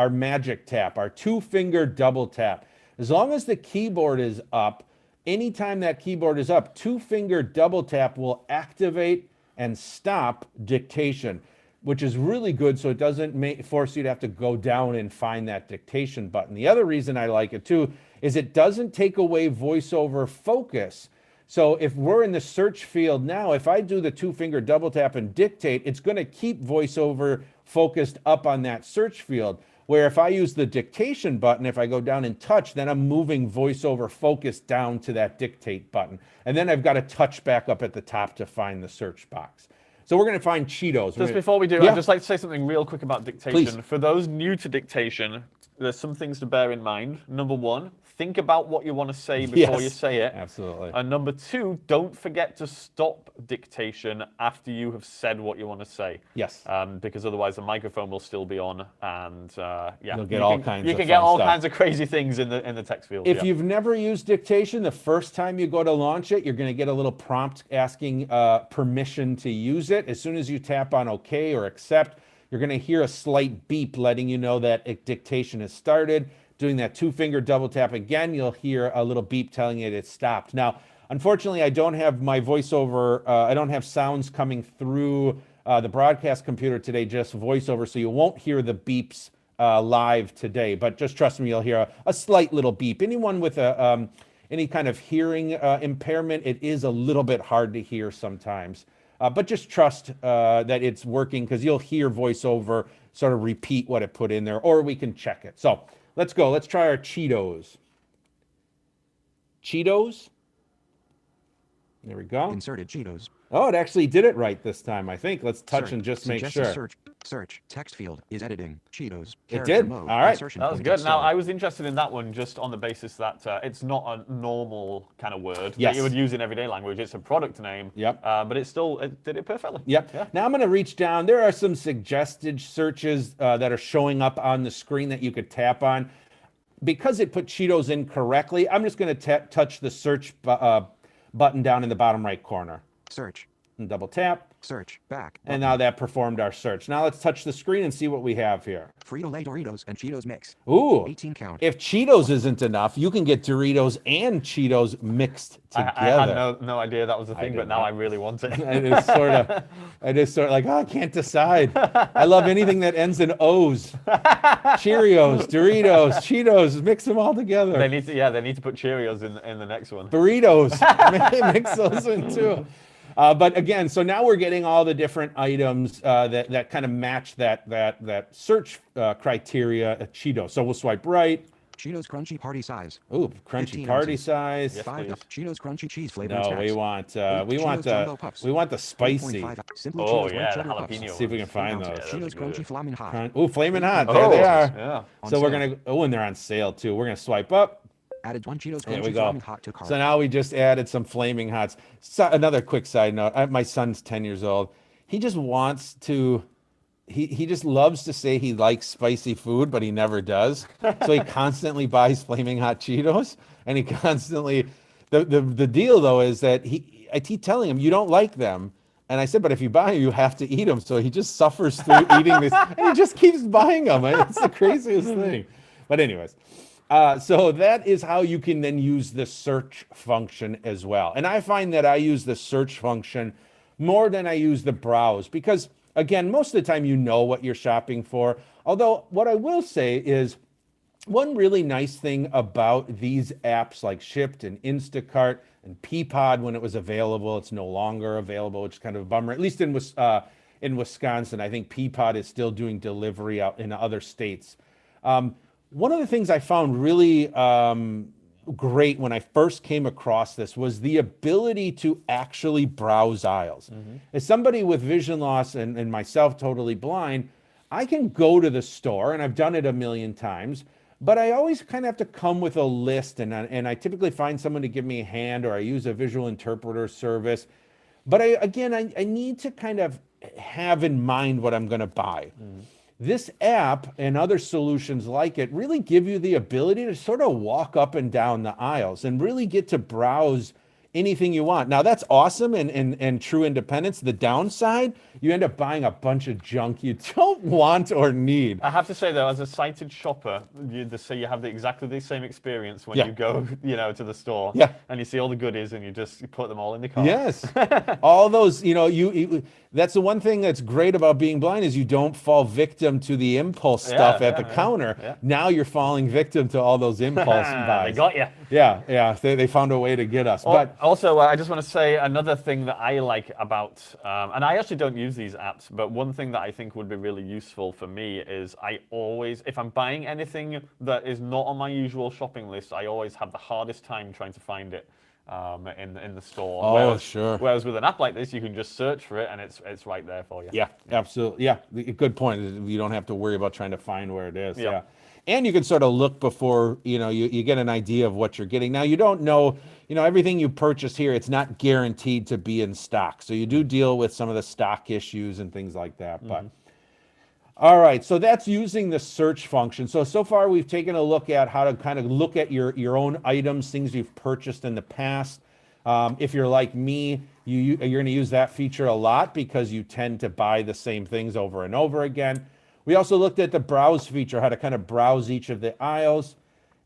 magic tap, our two-finger double tap. As long as the keyboard is up, anytime that keyboard is up, two-finger double tap will activate and stop dictation, which is really good so it doesn't force you to have to go down and find that dictation button. The other reason I like it too is it doesn't take away VoiceOver focus. So if we're in the search field now, if I do the two-finger double tap and dictate, it's going to keep VoiceOver focused up on that search field. Where if I use the dictation button, if I go down and touch, then I'm moving VoiceOver focus down to that dictate button. And then I've got to touch back up at the top to find the search box. So we're going to find Cheetos. Just before we do, Yeah. I'd just like to say something real quick about dictation. Please. For those new to dictation, there's some things to bear in mind. Number one, think about what you want to say before you Yes, say it. absolutely. And number two, don't forget to stop dictation after you have said what you want to say. Yes. Because otherwise the microphone will still be on, and yeah, You'll get all kinds you of can get fun all stuff. kinds of crazy things in the text field. If you've never used dictation, the first time you go to launch it, you're going to get a little prompt asking permission to use it. As soon as you tap on OK or accept, you're going to hear a slight beep letting you know that dictation has started. Doing that 2-finger double tap again, you'll hear a little beep telling you it stopped. Now, unfortunately, I don't have my VoiceOver, I don't have sounds coming through the broadcast computer today, just VoiceOver, so you won't hear the beeps live today. But just trust me, you'll hear a slight little beep. Anyone with any kind of hearing impairment, it is a little bit hard to hear sometimes. But just trust that it's working, because you'll hear VoiceOver sort of repeat what it put in there, or we can check it. So let's go. Let's try our Cheetos. Cheetos. There we go. Inserted Cheetos. Oh, it actually did it right this time, I think. Let's touch Search. and just make Suggested sure. Search. Text field is editing. Cheetos. It Character did? Mode. All right. Insertion That was point good. Now, installed. I was interested in that one just on the basis that it's not a normal kind of word Yes. that you would use in everyday language. It's a product name. Yep. But it did it perfectly. Yep. Yeah. Now I'm going to reach down. There are some suggested searches that are showing up on the screen that you could tap on. Because it put Cheetos in correctly, I'm just going to touch the search button down in the bottom right corner. Search. And double tap. Search. Back. And now that performed our search. Now let's touch the screen and see what we have here. Frito-Lay Doritos and Cheetos mix. Ooh. 18 count. If Cheetos isn't enough, you can get Doritos and Cheetos mixed together. I had no idea that was a thing, did but now not. I really want it. It is sort of like, oh, I can't decide. I love anything that ends in O's. Cheerios, Doritos, Cheetos, mix them all together. They need to put Cheerios in the next one. Burritos, mix those in too. But again, so now we're getting all the different items that kind of match that search criteria at Cheetos. So we'll swipe right. Cheetos Crunchy Party Size. Ooh, crunchy 15 party ounces. size. Yes, 5 please. Cheetos Crunchy Cheese flavor. No, we want the spicy. 3.5 Simply Oh, Cheetos yeah, White the Cheddar Puffs. jalapeno See if we can ones. find Yeah, those. those Cheetos are Crunchy good. Flamin' Hot. Ooh, flaming hot. Oh, There they are. Yeah. On So we're sale. gonna. Oh, and they're on sale too. We're gonna swipe up. Added 1 Cheetos There Crunchy we go. Flamin' Hot to cart. So now we just added some flaming hots. So another quick side note. My son's 10 years old. He just wants to. He just loves to say he likes spicy food, but he never does. So he constantly buys flaming hot Cheetos, and he constantly. The deal though is that I keep telling him you don't like them, and I said, but if you buy them, you have to eat them. So he just suffers through eating this, and he just keeps buying them. It's the craziest thing. But anyways. So that is how you can then use the search function as well. And I find that I use the search function more than I use the browse because, again, most of the time you know what you're shopping for. Although what I will say is one really nice thing about these apps like Shipt and Instacart and Peapod when it was available, it's no longer available, which is kind of a bummer, at least in Wisconsin. I think Peapod is still doing delivery out in other states. One of the things I found really great when I first came across this was the ability to actually browse aisles. As somebody with vision loss and myself totally blind, I can go to the store, and I've done it a million times, but I always kind of have to come with a list, and I typically find someone to give me a hand, or I use a visual interpreter service. But I need to kind of have in mind what I'm going to buy. This app and other solutions like it really give you the ability to sort of walk up and down the aisles and really get to browse anything you want. Now that's awesome and true independence. The downside, you end up buying a bunch of junk you don't want or need. I have to say though, as a sighted shopper, you have exactly the same experience when Yeah. you go, to the store. Yeah. And you see all the goodies and you put them all in the cart. Yes. All those, that's the one thing that's great about being blind is you don't fall victim to the impulse stuff at the counter. Yeah. Now you're falling victim to all those impulse buys. They got you. Yeah. They found a way to get us. But Also, I just want to say another thing that I like about, and I actually don't use these apps, but one thing that I think would be really useful for me is I always, if I'm buying anything that is not on my usual shopping list, I always have the hardest time trying to find it in the store. Oh, sure. Whereas with an app like this, you can just search for it and it's right there for you. yeah, absolutely. Yeah, good point. You don't have to worry about trying to find where it is. Yeah. Yeah. And you can sort of look before, you get an idea of what you're getting. Now, you don't know, everything you purchase here, it's not guaranteed to be in stock. So you do deal with some of the stock issues and things like that. But all right, so that's using the search function. So far we've taken a look at how to kind of look at your own items, things you've purchased in the past. If you're like me, you're going to use that feature a lot because you tend to buy the same things over and over again. We also looked at the browse feature, how to kind of browse each of the aisles.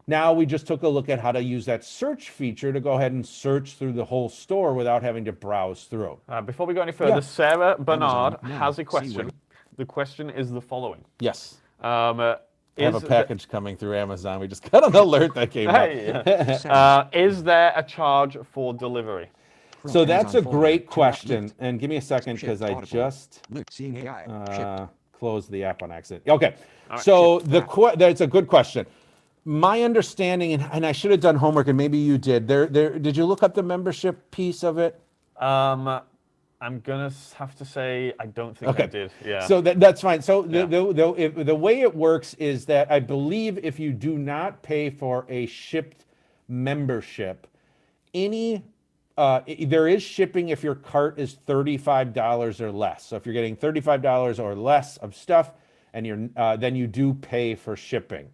Now we just took a look at how to use that search feature to go ahead and search through the whole store without having to browse through. Before we go any further, Yeah. Sarah Bernard Amazon, has a see question. where- The question is the following. Yes. I I have a package coming through Amazon. We just got an alert that came up. Is there a charge for delivery? So that's a Amazon folder, great tab, question. Shipt, And give me a second because Shipt, I Audible, just Luke, seeing AI, Shipt. closed the app on accident. Okay. right, So Shipt, that's a good question. My understanding, and I should have done homework, and maybe you did. Did you look up the membership piece of it? I'm gonna have to say I don't think I did. Yeah. So that's fine. So Yeah. the way it works is that I believe if you do not pay for a Shipt membership, there is shipping if your cart is $35 or less. So if you're getting $35 or less of stuff, and then you do pay for shipping.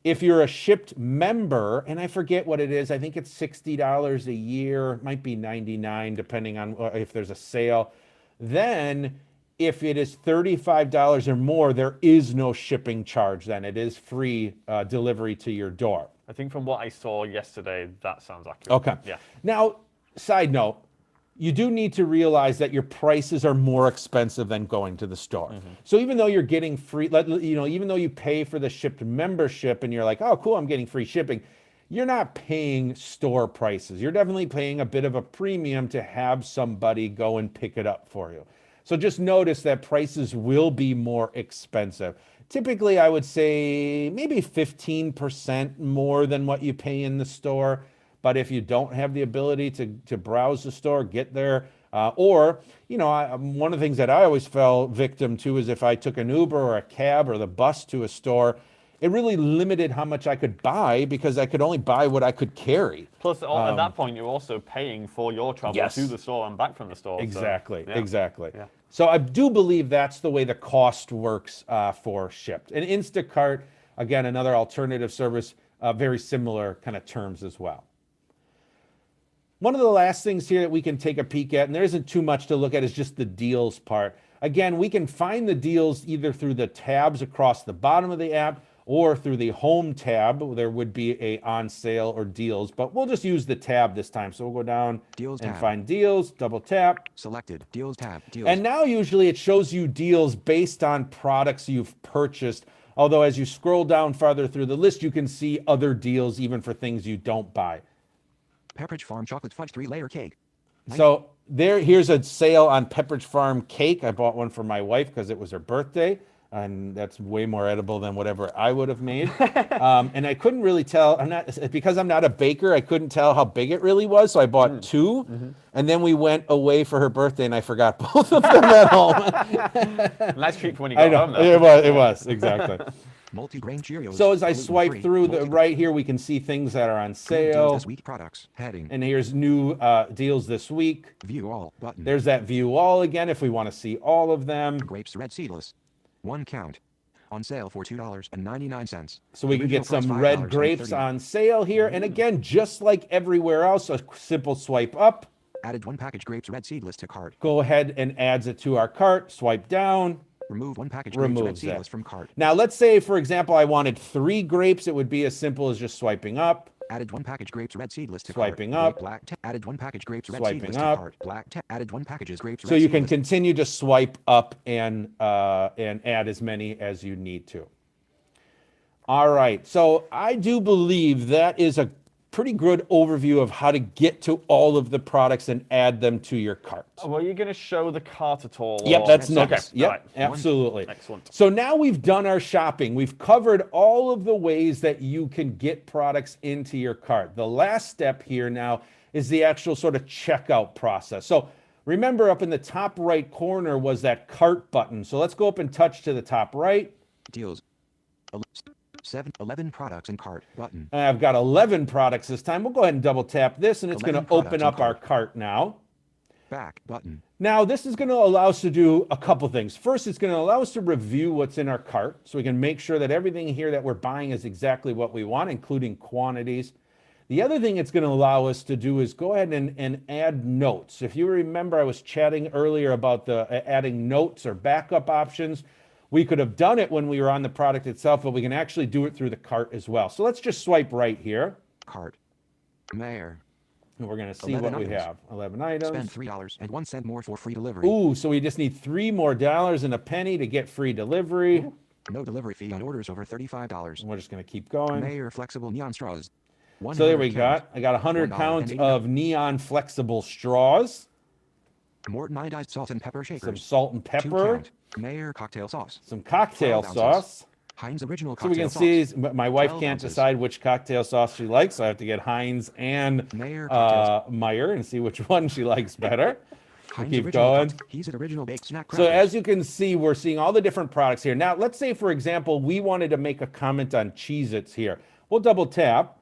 If you're a Shipt member, and I forget what it is, I think it's $60 a year, it might be $99 depending on if there's a sale. Then if it is $35 or more, there is no shipping charge then. It is free delivery to your door. I think from what I saw yesterday, that sounds accurate. Okay. Yeah. Now, side note, you do need to realize that your prices are more expensive than going to the store. So even though you're getting free, even though you pay for the Shipt membership and you're like, oh, cool, I'm getting free shipping, you're not paying store prices. You're definitely paying a bit of a premium to have somebody go and pick it up for you. So just notice that prices will be more expensive. Typically, I would say maybe 15% more than what you pay in the store. But if you don't have the ability to browse the store, get there, one of the things that I always fell victim to is if I took an Uber or a cab or the bus to a store, it really limited how much I could buy because I could only buy what I could carry. Plus, at that point, you're also paying for your travel Yes. to the store and back from the store. Exactly, so, yeah. exactly. Yeah. So I do believe that's the way the cost works for Shipt. And Instacart, again, another alternative service, very similar kind of terms as well. One of the last things here that we can take a peek at, and there isn't too much to look at, is just the deals part. Again, we can find the deals either through the tabs across the bottom of the app or through the home tab. There would be a on sale or deals, but we'll just use the tab this time. So we'll go down Deals and tab. find deals, double tap. Selected. Deals tab. Deals. And now usually it shows you deals based on products you've purchased. Although as you scroll down farther through the list, you can see other deals even for things you don't buy. Pepperidge Farm chocolate fudge 3-layer cake. So here's a sale on Pepperidge Farm cake. I bought one for my wife because it was her birthday, and that's way more edible than whatever I would have made. And I couldn't really tell. Because I'm not a baker, I couldn't tell how big it really was. So I bought two, and then we went away for her birthday, and I forgot both of them at home. Nice treat for when you I got know home, though. it was exactly. Multi-grain Cheerios. So as I gluten-free, swipe through multi-grain right here, we can see things that are on deals sale. this week products. Heading. And here's new deals this week. View all button. There's that view all again if we want to see all of them. Grapes red seedless. 1 count. On sale for $2.99. So we can get Original price some red $5.30. grapes on sale here. And again, just like everywhere else, a simple swipe up. Added 1 package grapes red seedless to cart. Go ahead and adds it to our cart. Swipe down. Remove 1 package grapes red Removes seedless that. from cart. Now let's say, for example, I wanted 3 grapes. It would be as simple as just swiping up. Added 1 package grapes red seedless to Swiping cart. up. Black added 1 package grapes red Swiping seedless up. to cart. Black added 1 packages grapes So red you can seedless. continue to swipe up and add as many as you need to. All right, so I do believe that is a pretty good overview of how to get to all of the products and add them to your cart. Well, you're going to show the cart at all? Yep, or- that's Okay, next. Yep, all right. absolutely. Excellent. So now we've done our shopping. We've covered all of the ways that you can get products into your cart. The last step here now is the actual sort of checkout process. So remember up in the top right corner was that cart button. So let's go up and touch to the top right. Deals. 11 products in cart button. I've got 11 products this time. We'll go ahead and double tap this, and it's going to 11 products open in up our cart. cart now. Back button. Now, this is going to allow us to do a couple things. First, it's going to allow us to review what's in our cart, so we can make sure that everything here that we're buying is exactly what we want, including quantities. The other thing it's going to allow us to do is go ahead and add notes. If you remember, I was chatting earlier about the adding notes or backup options. We could have done it when we were on the product itself, but we can actually do it through the cart as well. So let's just swipe right here. Cart. Mayor. And we're going to see what we have. 11 items. Spend $3.01 more for free delivery. Ooh, so we just need $3 more and a penny to get free delivery. Ooh. No delivery fee on orders over $35. And we're just going to keep going. Mayor flexible neon straws. So there we got. I got 100 pounds of neon flexible straws. Morton iodized salt and pepper shakers. Some salt and pepper. Mayor cocktail sauce. Some cocktail sauce. Heinz original so we can see my wife can't decide which cocktail sauce she likes, so I have to get Heinz and Meyer and see which one she likes better. Keep going. He's an original baked snack. So as you can see, we're seeing all the different products here. Now, let's say, for example, we wanted to make a comment on Cheez-Its here. We'll double tap.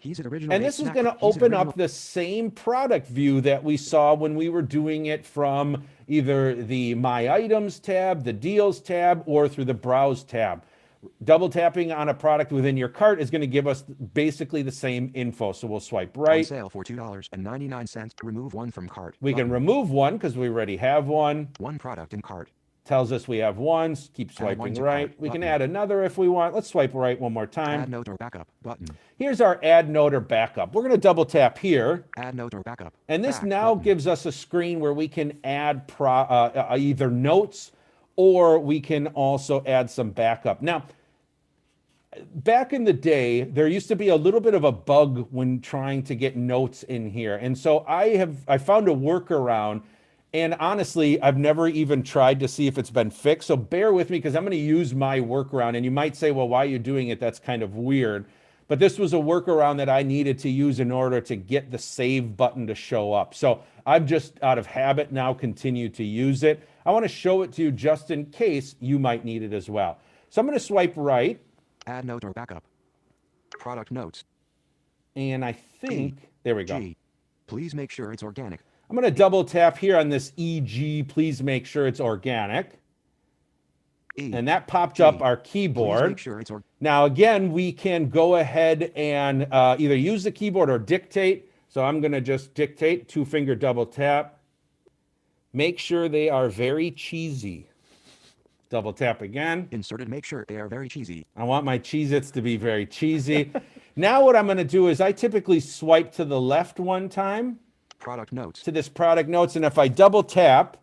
And this is going to open up the same product view that we saw when we were doing it from either the My Items tab, the Deals tab, or through the Browse tab. Double tapping on a product within your cart is going to give us basically the same info. So we'll swipe right. On sale for $2.99. Remove one from cart. We can remove one because we already have one. One product in cart. Tells us we have one. Keep swiping right. We can add another if we want. Let's swipe right one more time. Add note or backup button. Here's our add note or backup. We're going to double tap here. Add note or backup. And this now gives us a screen where we can add either notes or we can also add some backup. Now, back in the day, there used to be a little bit of a bug when trying to get notes in here. And so I found a workaround. And honestly, I've never even tried to see if it's been fixed. So bear with me because I'm going to use my workaround. And you might say, well, why are you doing it? That's kind of weird. But this was a workaround that I needed to use in order to get the save button to show up. So I've just, out of habit now, continued to use it. I want to show it to you just in case you might need it as well. So I'm going to swipe right. Add note or backup. Product notes. And I think, there we go. Please make sure it's organic. I'm going to double tap here on this EG. Please make sure it's organic. And that popped up our keyboard. Make sure it's now, again, we can go ahead and either use the keyboard or dictate. So I'm going to just dictate, 2-finger double tap. Make sure they are very cheesy. Double tap again. Inserted, make sure they are very cheesy. I want my Cheez-Its to be very cheesy. Now what I'm going to do is I typically swipe to the left one time. Product notes. To this product notes, and if I double tap,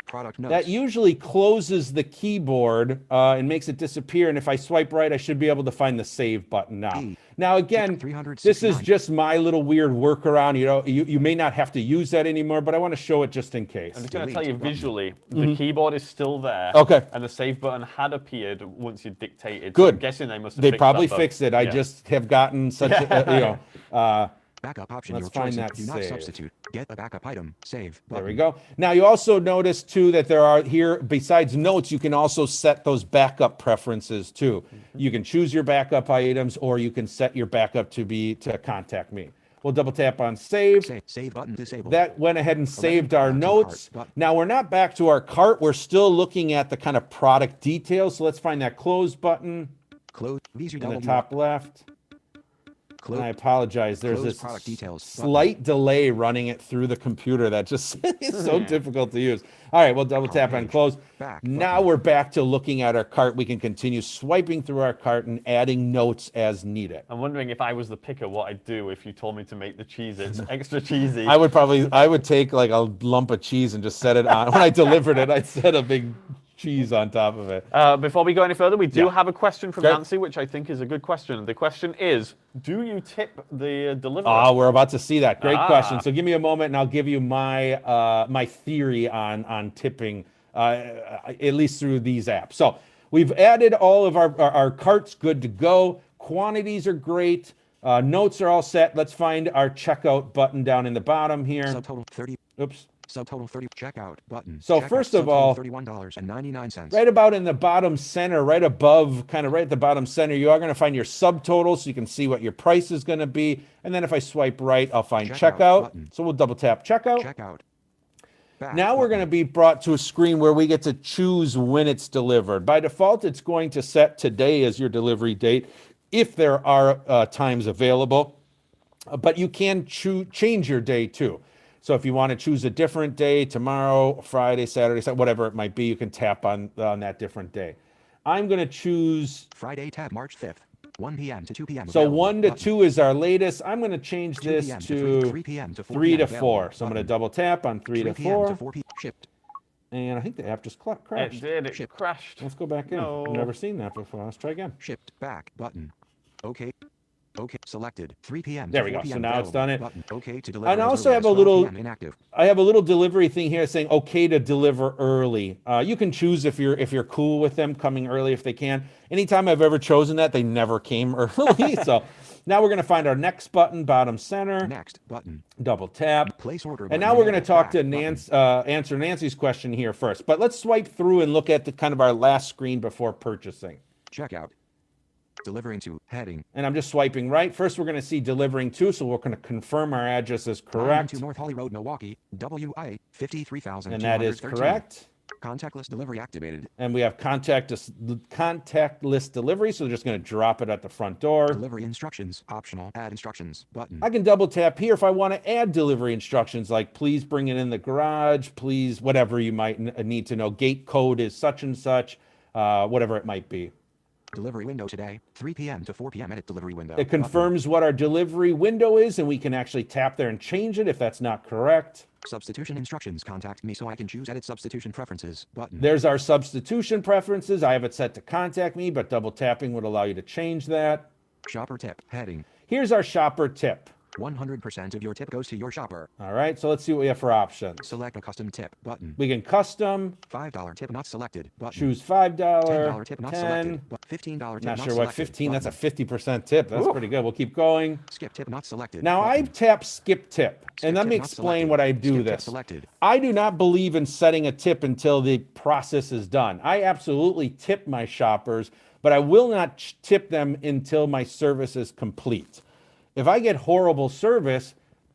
product notes. That usually closes the keyboard and makes it disappear. And if I swipe right, I should be able to find the save button now. Now, again, this is just my little weird workaround. You know, you may not have to use that anymore, but I want to show it just in case. I'm just going to tell you visually, the keyboard is still there. Okay. And the save button had appeared once you dictated. Good. So I'm guessing they must have fixed probably fixed it. I just have gotten such a, backup option. Let's find that Do not substitute. Get a backup item. Save. There we go. Now you also notice too that there are here, besides notes, you can also set those backup preferences too. You can choose your backup items, or you can set your backup to contact me. We'll double tap on save. Save button disabled. That went ahead and saved our notes. Now we're not back to our cart. We're still looking at the kind of product details. So let's find that close button. Close. In the top left. And I apologize. There's this slight delay running it through the computer that just is so difficult to use. All right, we'll double tap on close. Now we're back to looking at our cart. We can continue swiping through our cart and adding notes as needed. I'm wondering if I was the picker, what I'd do if you told me to make the Cheez-Its extra cheesy. I would take like a lump of cheese and just set it on. When I delivered it, I'd set a big cheese on top of it. Before we go any further, we do have a question from Nancy, which I think is a good question. The question is, do you tip the deliverer? Oh, we're about to see that. Great question. So give me a moment and I'll give you my my theory on tipping, at least through these apps. So we've added all of our carts good to go. Quantities are great. Notes are all set. Let's find our checkout button down in the bottom here. Subtotal 30. Oops. Subtotal 30. Checkout button. So Checkout, first of subtotal all, $31.99. right about in the bottom center, right above, kind of right at the bottom center, you are going to find your subtotal so you can see what your price is going to be. And then if I swipe right, I'll find checkout. Button. So we'll double tap checkout. Checkout. Back Now we're button. going to be brought to a screen where we get to choose when it's delivered. By default, it's going to set today as your delivery date if there are times available. But you can change your day too. So if you want to choose a different day, tomorrow, Friday, Saturday, whatever it might be, you can tap on that different day. I'm going to choose Friday tab March 5th, 1 p.m. to 2 p.m. So available. 1 to Button. 2 is our latest. I'm going to change 2 this p.m. to 3 p.m. to 4 3 to p.m. 4. available. So I'm going to Button. double tap on 3 to 3 p.m. 4. to 4 p.m. Shipped. And I think the app just crashed. It did. It Shipped. crashed. Let's go back in. No. I've never seen that before. Let's try again. Shipped back button. Okay. Okay. Selected. 3 p.m. There to we 4 go. So p.m. now it's available. done it. Button. Okay to deliver. And I as also early have as a 12 little. p.m. inactive. I have a little delivery thing here saying okay to deliver early. You can choose if you're cool with them coming early if they can. Anytime I've ever chosen that, they never came early. So now we're going to find our next button, bottom center. Next button. Double tap. Place order. And button now we're going to enabled. talk Back to button. answer Nancy's question here first. But let's swipe through and look at the kind of our last screen before purchasing. Checkout. Delivering to heading. And I'm just swiping right. First, we're going to see delivering to, so we're going to confirm our address is correct. 992 North Holly Road, Milwaukee, WI 53,213. And that is correct. Contactless delivery activated. And we have contactless delivery, so they're just going to drop it at the front door. Delivery instructions, optional. Add instructions button. I can double tap here if I want to add delivery instructions, like please bring it in the garage, please, whatever you might need to know. Gate code is such and such, whatever it might be. Delivery window today, 3 p.m. to 4 p.m. Edit delivery window. It confirms what our delivery window is, and we can actually tap there and change it if that's not correct. Substitution instructions. Contact me so I can choose edit substitution preferences button. There's our substitution preferences. I have it set to contact me, but double tapping would allow you to change that. Shopper tip heading. Here's our shopper tip. 100% of your tip goes to your shopper. All right, so let's see what we have for options. Select a custom tip button. We can custom. $5 tip not selected button. Choose $5. $10 tip not 10. selected. $15 tip Not not sure selected. what 15. button. That's a 50% tip. That's pretty good. We'll keep going. Skip tip not selected. Now button. I tap skip tip, Skip and let tip me not explain selected. what I do Skip tip this. selected. I do not believe in setting a tip until the process is done. I absolutely tip my shoppers, but I will not tip them until my service is complete. If I get horrible service,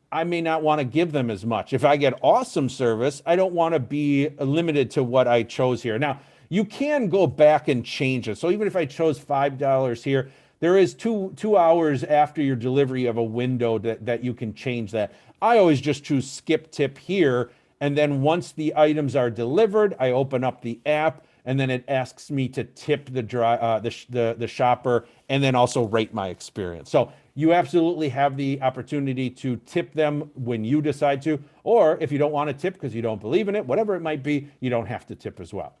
I may not want to give them as much. If I get awesome service, I don't want to be limited to what I chose here. Now, you can go back and change it. So even if I chose $5 here, there is two hours after your delivery of a window that you can change that. I always just choose skip tip here. And then once the items are delivered, I open up the app, and then it asks me to tip the shopper and then also rate my experience. So you absolutely have the opportunity to tip them when you decide to, or if you don't want to tip because you don't believe in it, whatever it might be, you don't have to tip as well.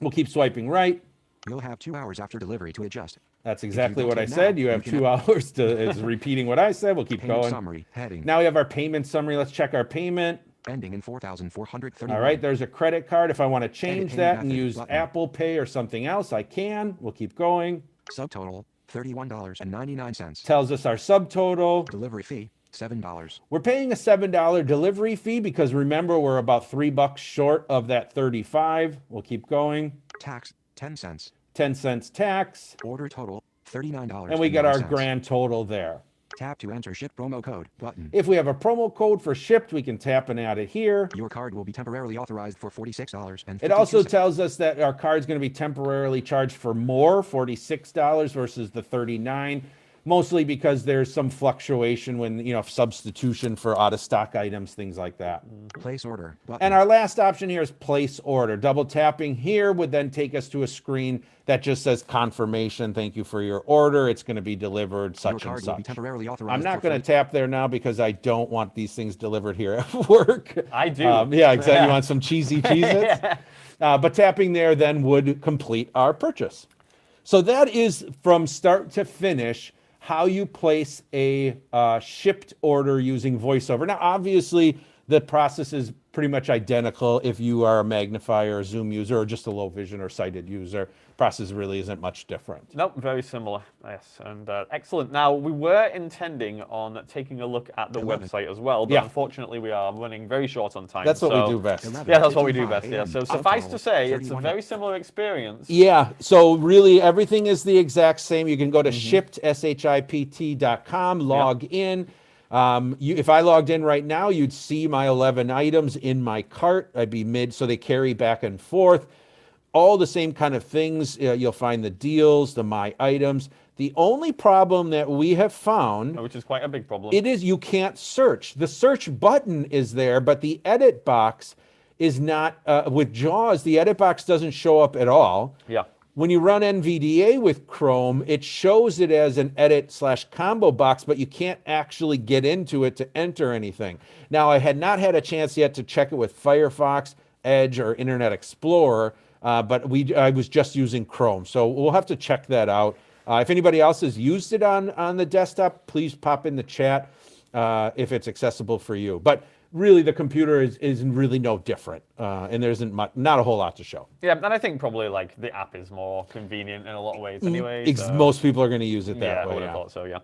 We'll keep swiping right. You'll have 2 hours after delivery to adjust. That's exactly don't what I tip said. now, You have you 2 hours to, it's repeating what I said. We'll keep Payment going. summary heading. Now we have our payment summary. Let's check our payment. Ending in 4,431. All right, there's a credit card. If I want to change payment that and method use button. Apple Pay or something else, I can. We'll keep going. Subtotal $31.99. Tells us our subtotal. Delivery fee $7. We're paying a $7 delivery fee because remember, we're about $3 short of that 35. We'll keep going. Tax 10 cents. 10 cents tax. Order total $39. And we get our grand total there. Tap to enter Shipt promo code button. If we have a promo code for Shipt, we can tap and add it here. Your card will be temporarily authorized for $46.52. It also tells us that our card's going to be temporarily charged for more, $46 versus the $39, mostly because there's some fluctuation when, substitution for out of stock items, things like that. Place order button. And our last option here is place order. Double tapping here would then take us to a screen that just says confirmation. Thank you for your order. It's going to be delivered Your such and card will be such. temporarily authorized. I'm not for going to tap there now because I don't want these things delivered here at work. I do. Yeah, exactly. You want some cheesy Cheez-Its? Yeah. But tapping there then would complete our purchase. So that is from start to finish how you place a Shipt order using VoiceOver. Now, obviously, the process is pretty much identical if you are a magnifier, or Zoom user, or just a low vision or sighted user. process really isn't much different. Nope, very similar. Yes, and excellent. Now, we were intending on taking a look at the 11. website as well, but Yeah. unfortunately we are running very short on time. That's what we so- do best. 11. Yeah, that's what we do 55 best, yeah. a.m. So suffice to say, it's a 31 very similar experience. Yeah, so really everything is the exact same. You can go to Mm-hmm. shipt, shipt.com, log in. If I logged in right now, you'd see my 11 items in my cart. I'd be so they carry back and forth. All the same kind of things. You'll find the deals, the my items. The only problem that we have found, Which is quite a big problem. it is you can't search. The search button is there, but the edit box is not. With JAWS, the edit box doesn't show up at all. Yeah. When you run NVDA with Chrome, it shows it as an edit/combo box, but you can't actually get into it to enter anything. Now, I had not had a chance yet to check it with Firefox, Edge, or Internet Explorer, but I was just using Chrome. So we'll have to check that out. If anybody else has used it on the desktop, please pop in the chat if it's accessible for you. But really, the computer is really no different, and there isn't not a whole lot to show. Yeah, and I think probably like the app is more convenient in a lot of ways anyway. so- Most people are going to use it yeah, that I way. would Yeah. have thought so, yeah.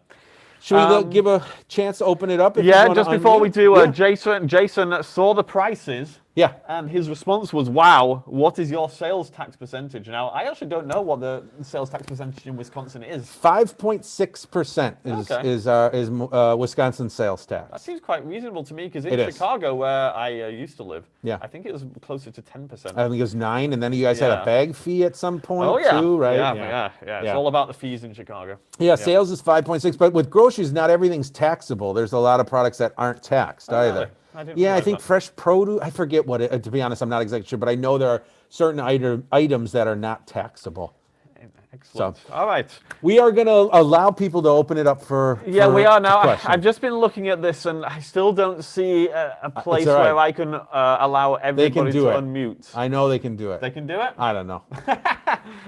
Should we give a chance to open it up? If you Yeah, wanna just before we unmute? do, Yeah. Jason saw the prices. Yeah. And his response was, "Wow, what is your sales tax percentage?" Now, I actually don't know what the sales tax percentage in Wisconsin is. 5.6% Okay. is Wisconsin sales That tax. seems quite reasonable to me because in It is. Chicago, where I used to live, Yeah. I think it was closer to 10%. I think it was 9, and then you guys had Yeah. a bag fee at some point Oh yeah, too, right? yeah. It's Yeah. all about the fees in Chicago. Yeah, sales is 5.6, but with groceries, not everything's taxable. There's a lot of products that aren't taxed Oh, either. really? I didn't Yeah, I realize think that. fresh produce. I forget what it. To be honest, I'm not exactly sure, but I know there are certain items that are not taxable. Excellent. All right. We are going to allow people to open it up for. Yeah, we are now. questions. I've just been looking at this, and I still don't see a place all right. where I can allow everybody do to it. unmute. I know they can do it. They can do it? I don't know.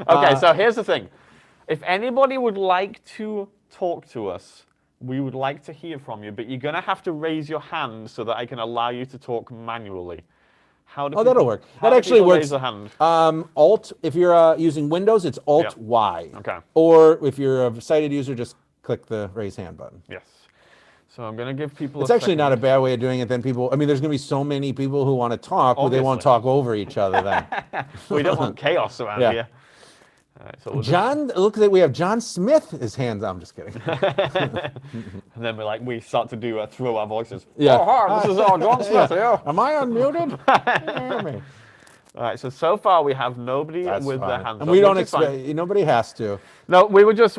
Okay, so here's the thing. If anybody would like to talk to us, we would like to hear from you, but you're going to have to raise your hand so that I can allow you to talk manually. How do That'll work. how That do actually people works. Raise their hand? Alt, if you're using Windows, it's Alt Y. Okay. Or if you're a sighted user, just click the raise hand button. Yes. So I'm going to give people It's actually not a bad way of doing it. Then people, I mean, there's going to be so many people who want to talk, but they won't Obviously. talk over each other then. We don't want chaos around Yeah. here. All right, so we'll John, look at we have John Smith. His hands. I'm just kidding. and then we start to do throw our voices. Yeah. Oh, hi, this is John Smith here. Am I unmuted? Hear me. All right, so far we have nobody That's with their fine. hands And up, we don't which is fine. expect. Nobody has to. No, we were just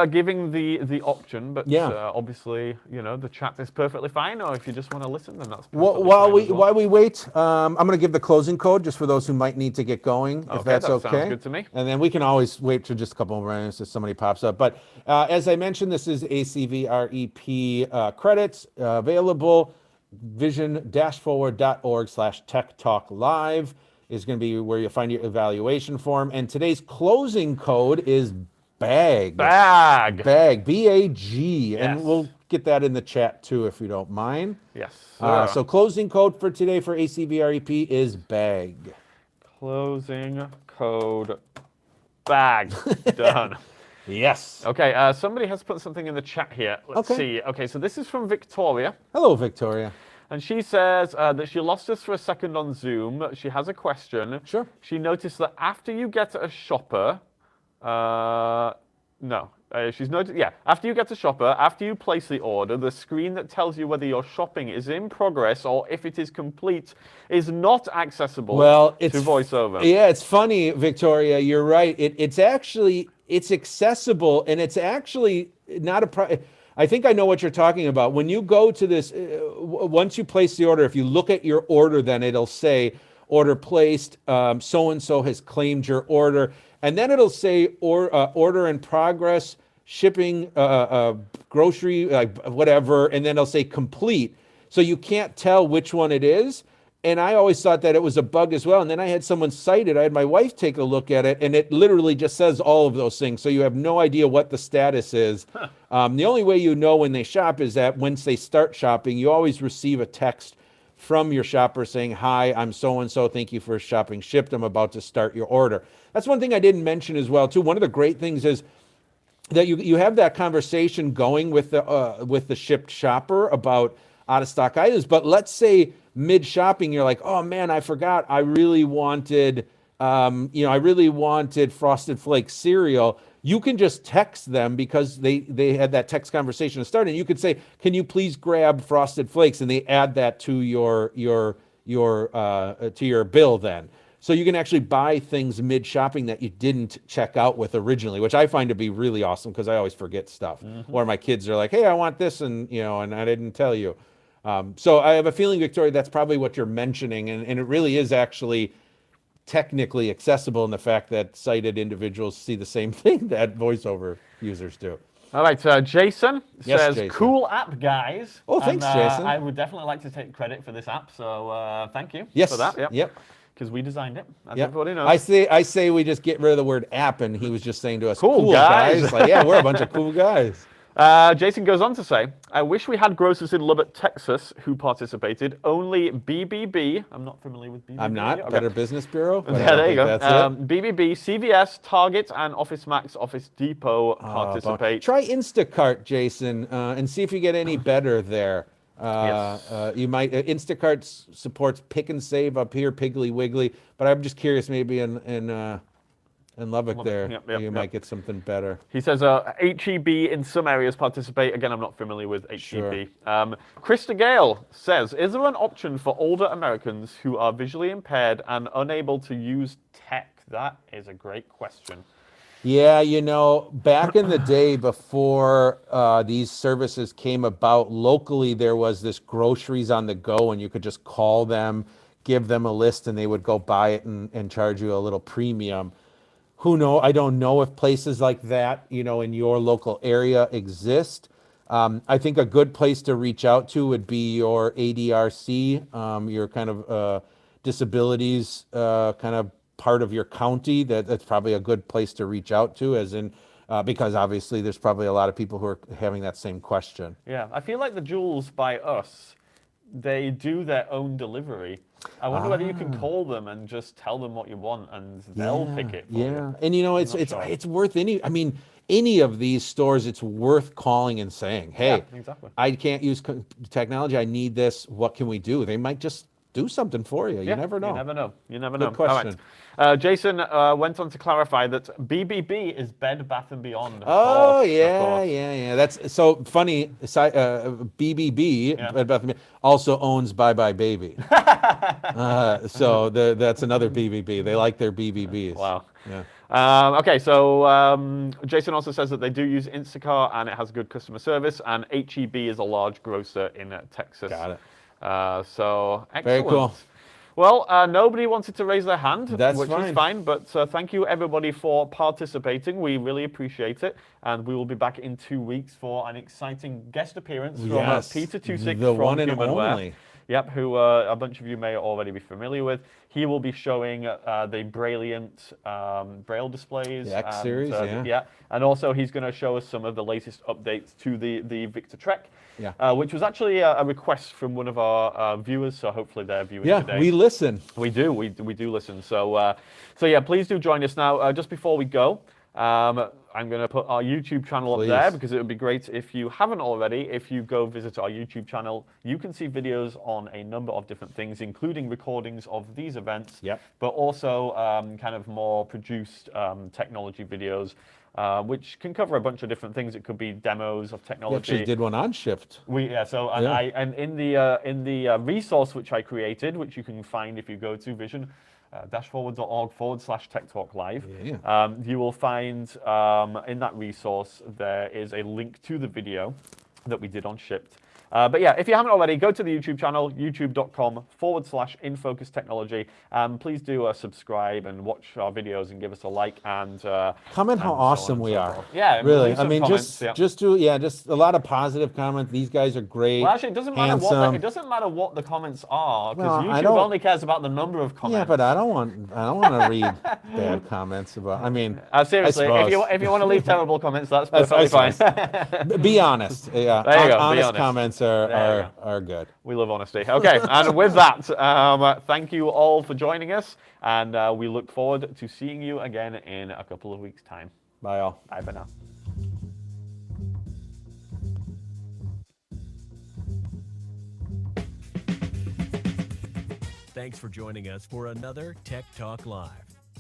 giving the option, but Yeah. obviously, the chat is perfectly fine. Or if you just want to listen, then that's Well, perfectly fine as well. while we wait, I'm going to give the closing code just for those who might need to get going, if Okay, that's that okay. sounds good to me. And then we can always wait for just a couple more minutes if somebody pops up. But as I mentioned, this is ACVREP credits available. Vision-forward.org/Tech Talk Live is going to be where you'll find your evaluation form. And today's closing code is BAG. Bag. BAG, B-A-G. Yes. And we'll get that in the chat too, if you don't mind. Yes. So closing code for today for ACVREP is BAG. Closing code bag. Done. Yes. Okay, somebody has put something in the chat here. Let's Okay. see. Okay, so this is from Victoria. Hello, Victoria. And she says that she lost us for a second on Zoom. She has a question. Sure. She noticed that after you get a shopper, she's noticed, after you get a shopper, after you place the order, the screen that tells you whether your shopping is in progress or if it is complete is not accessible Well, to VoiceOver. Yeah, it's funny, Victoria. You're right. It's accessible, and it's actually not a. I think I know what you're talking about. When you go to this, once you place the order, if you look at your order, then it'll say order placed. So and so has claimed your order, and then it'll say order in progress, shipping, grocery, whatever, and then it'll say complete. So you can't tell which one it is. And I always thought that it was a bug as well. And then I had someone cite it. I had my wife take a look at it, and it literally just says all of those things. So you have no idea what the status is. The only way you know when they shop is that once they start shopping, you always receive a text from your shopper saying, hi, I'm so-and-so, thank you for shopping Shipt, I'm about to start your order. That's one thing I didn't mention as well, too. One of the great things is that you have that conversation going with the Shipt shopper about out of stock items. But let's say mid shopping, you're like, oh man, I forgot. I really wanted, I really wanted Frosted Flakes cereal. You can just text them because they had that text conversation to start, and you could say, can you please grab Frosted Flakes, and they add that to your bill then. So you can actually buy things mid-shopping that you didn't check out with originally, which I find to be really awesome because I always forget stuff. Or my kids are like, hey, I want this, and and I didn't tell you. So I have a feeling, Victoria, that's probably what you're mentioning, and it really is actually technically accessible in the fact that sighted individuals see the same thing that VoiceOver users do. All right, Jason Yes, says, Jason. cool app, guys. Oh, thanks, and, Jason. I would definitely like to take credit for this app, so thank you Yes. for that. Yep. Because we designed it, as Yep. everybody knows. I say we just get rid of the word app, and he was just saying to us, Cool guys." Like, yeah, we're a bunch of cool guys. Jason goes on to say, I wish we had grocers in Lubbock, Texas who participated. Only BBB, I'm not familiar with BBB. I'm not. Okay. Better Business Bureau. But Yeah, there you go. That's it. BBB, CVS, Target, and Office Max, Office Depot participate. Try Instacart, Jason, and see if you get any better there. Yes. You might. Instacart supports Pick and Save up here, Piggly Wiggly. But I'm just curious, maybe in Lubbock there, you might get something better. He says HEB in some areas participate. Again, I'm not familiar with HEB. Sure. Krista Gale says, is there an option for older Americans who are visually impaired and unable to use tech? That is a great question. Yeah, back in the day before these services came about, locally there was this groceries on the go, and you could just call them, give them a list, and they would go buy it and charge you a little premium. Who knows? I don't know if places like that, in your local area exist. I think a good place to reach out to would be your ADRC, your kind of disabilities kind of part of your county. That's probably a good place to reach out to, as in because obviously there's probably a lot of people who are having that same question. Yeah, I feel like the Jewels by us, they do their own delivery. I wonder whether you can call them and just tell them what you want, and they'll pick it for you. And it's worth any of these stores. It's worth calling and saying, hey, exactly. I can't use technology. I need this. What can we do? They might just do something for you. You never know. You never know. Good question. All right. Jason went on to clarify that BBB is Bed Bath & Beyond. Oh, yeah. That's so funny. BBB, Bed Bath & Beyond, also owns Bye Bye Baby. So that's another BBB. They like their BBBs. Wow. Yeah. Okay, so Jason also says that they do use Instacart and it has good customer service, and HEB is a large grocer in Texas. Got it. So excellent. Very cool. Well, nobody wanted to raise their hand, which fine. is fine, but thank you everybody for participating. We really appreciate it, and we will be back in 2 weeks for an exciting guest appearance from Peter Tusick the from one and Humanware. only. Yep, who a bunch of you may already be familiar with. He will be showing the Brilliant Braille displays. The X series, yeah. And also he's going to show us some of the latest updates to the Victor Trek. Yeah. Which was actually a request from one of our viewers, so hopefully they're viewing today. Yeah, we listen. We do listen. So yeah, please do join us now. Just before we go, I'm going to put our YouTube channel up there, because it would be great if you haven't already. If you go visit our YouTube channel, you can see videos on a number of different things, including recordings of these events, but also kind of more produced technology videos, which can cover a bunch of different things. It could be demos of technology. We actually did one on Shipt. And in the resource which I created, which you can find if you go to vision-forward.org/Tech Talk Live. You will find in that resource there is a link to the video that we did on Shipt. But yeah, if you haven't already, go to the YouTube channel, youtube.com/InFocus Technology. Please do subscribe and watch our videos and give us a like and comment how awesome we are. Yeah, really. I mean, just a lot of positive comments. These guys are great. Well, actually, it doesn't matter what the comments are, because YouTube only cares about the number of comments. Yeah, but I don't want to read bad comments about. I mean, seriously, if you want to leave terrible comments, that's perfectly fine. Be honest. Yeah, there you go. Honest be honest. comments Honesty are good. We love honesty. Okay, and with that, thank you all for joining us, and we look forward to seeing you again in a couple of weeks' time. Bye all. Bye for now. Thanks for joining us for another Tech Talk Live.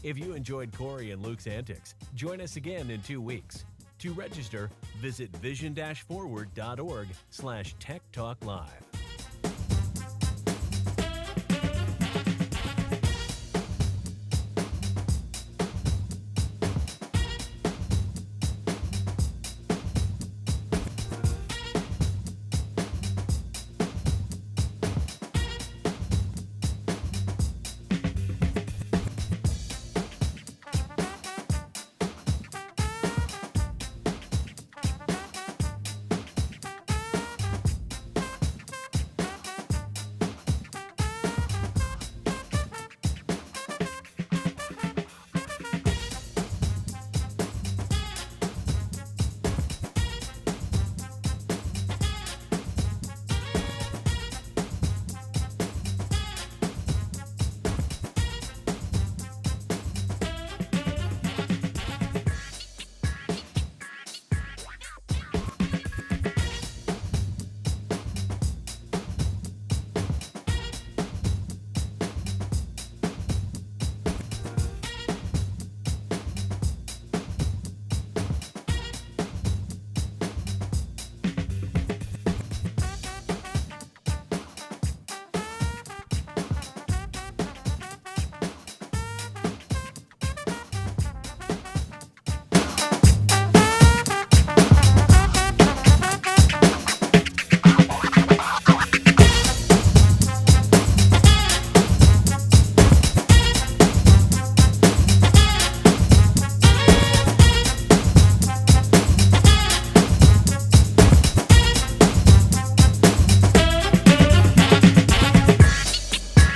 If you enjoyed Corey and Luke's antics, join us again in 2 weeks. To register, visit vision-forward.org/Tech Talk Live.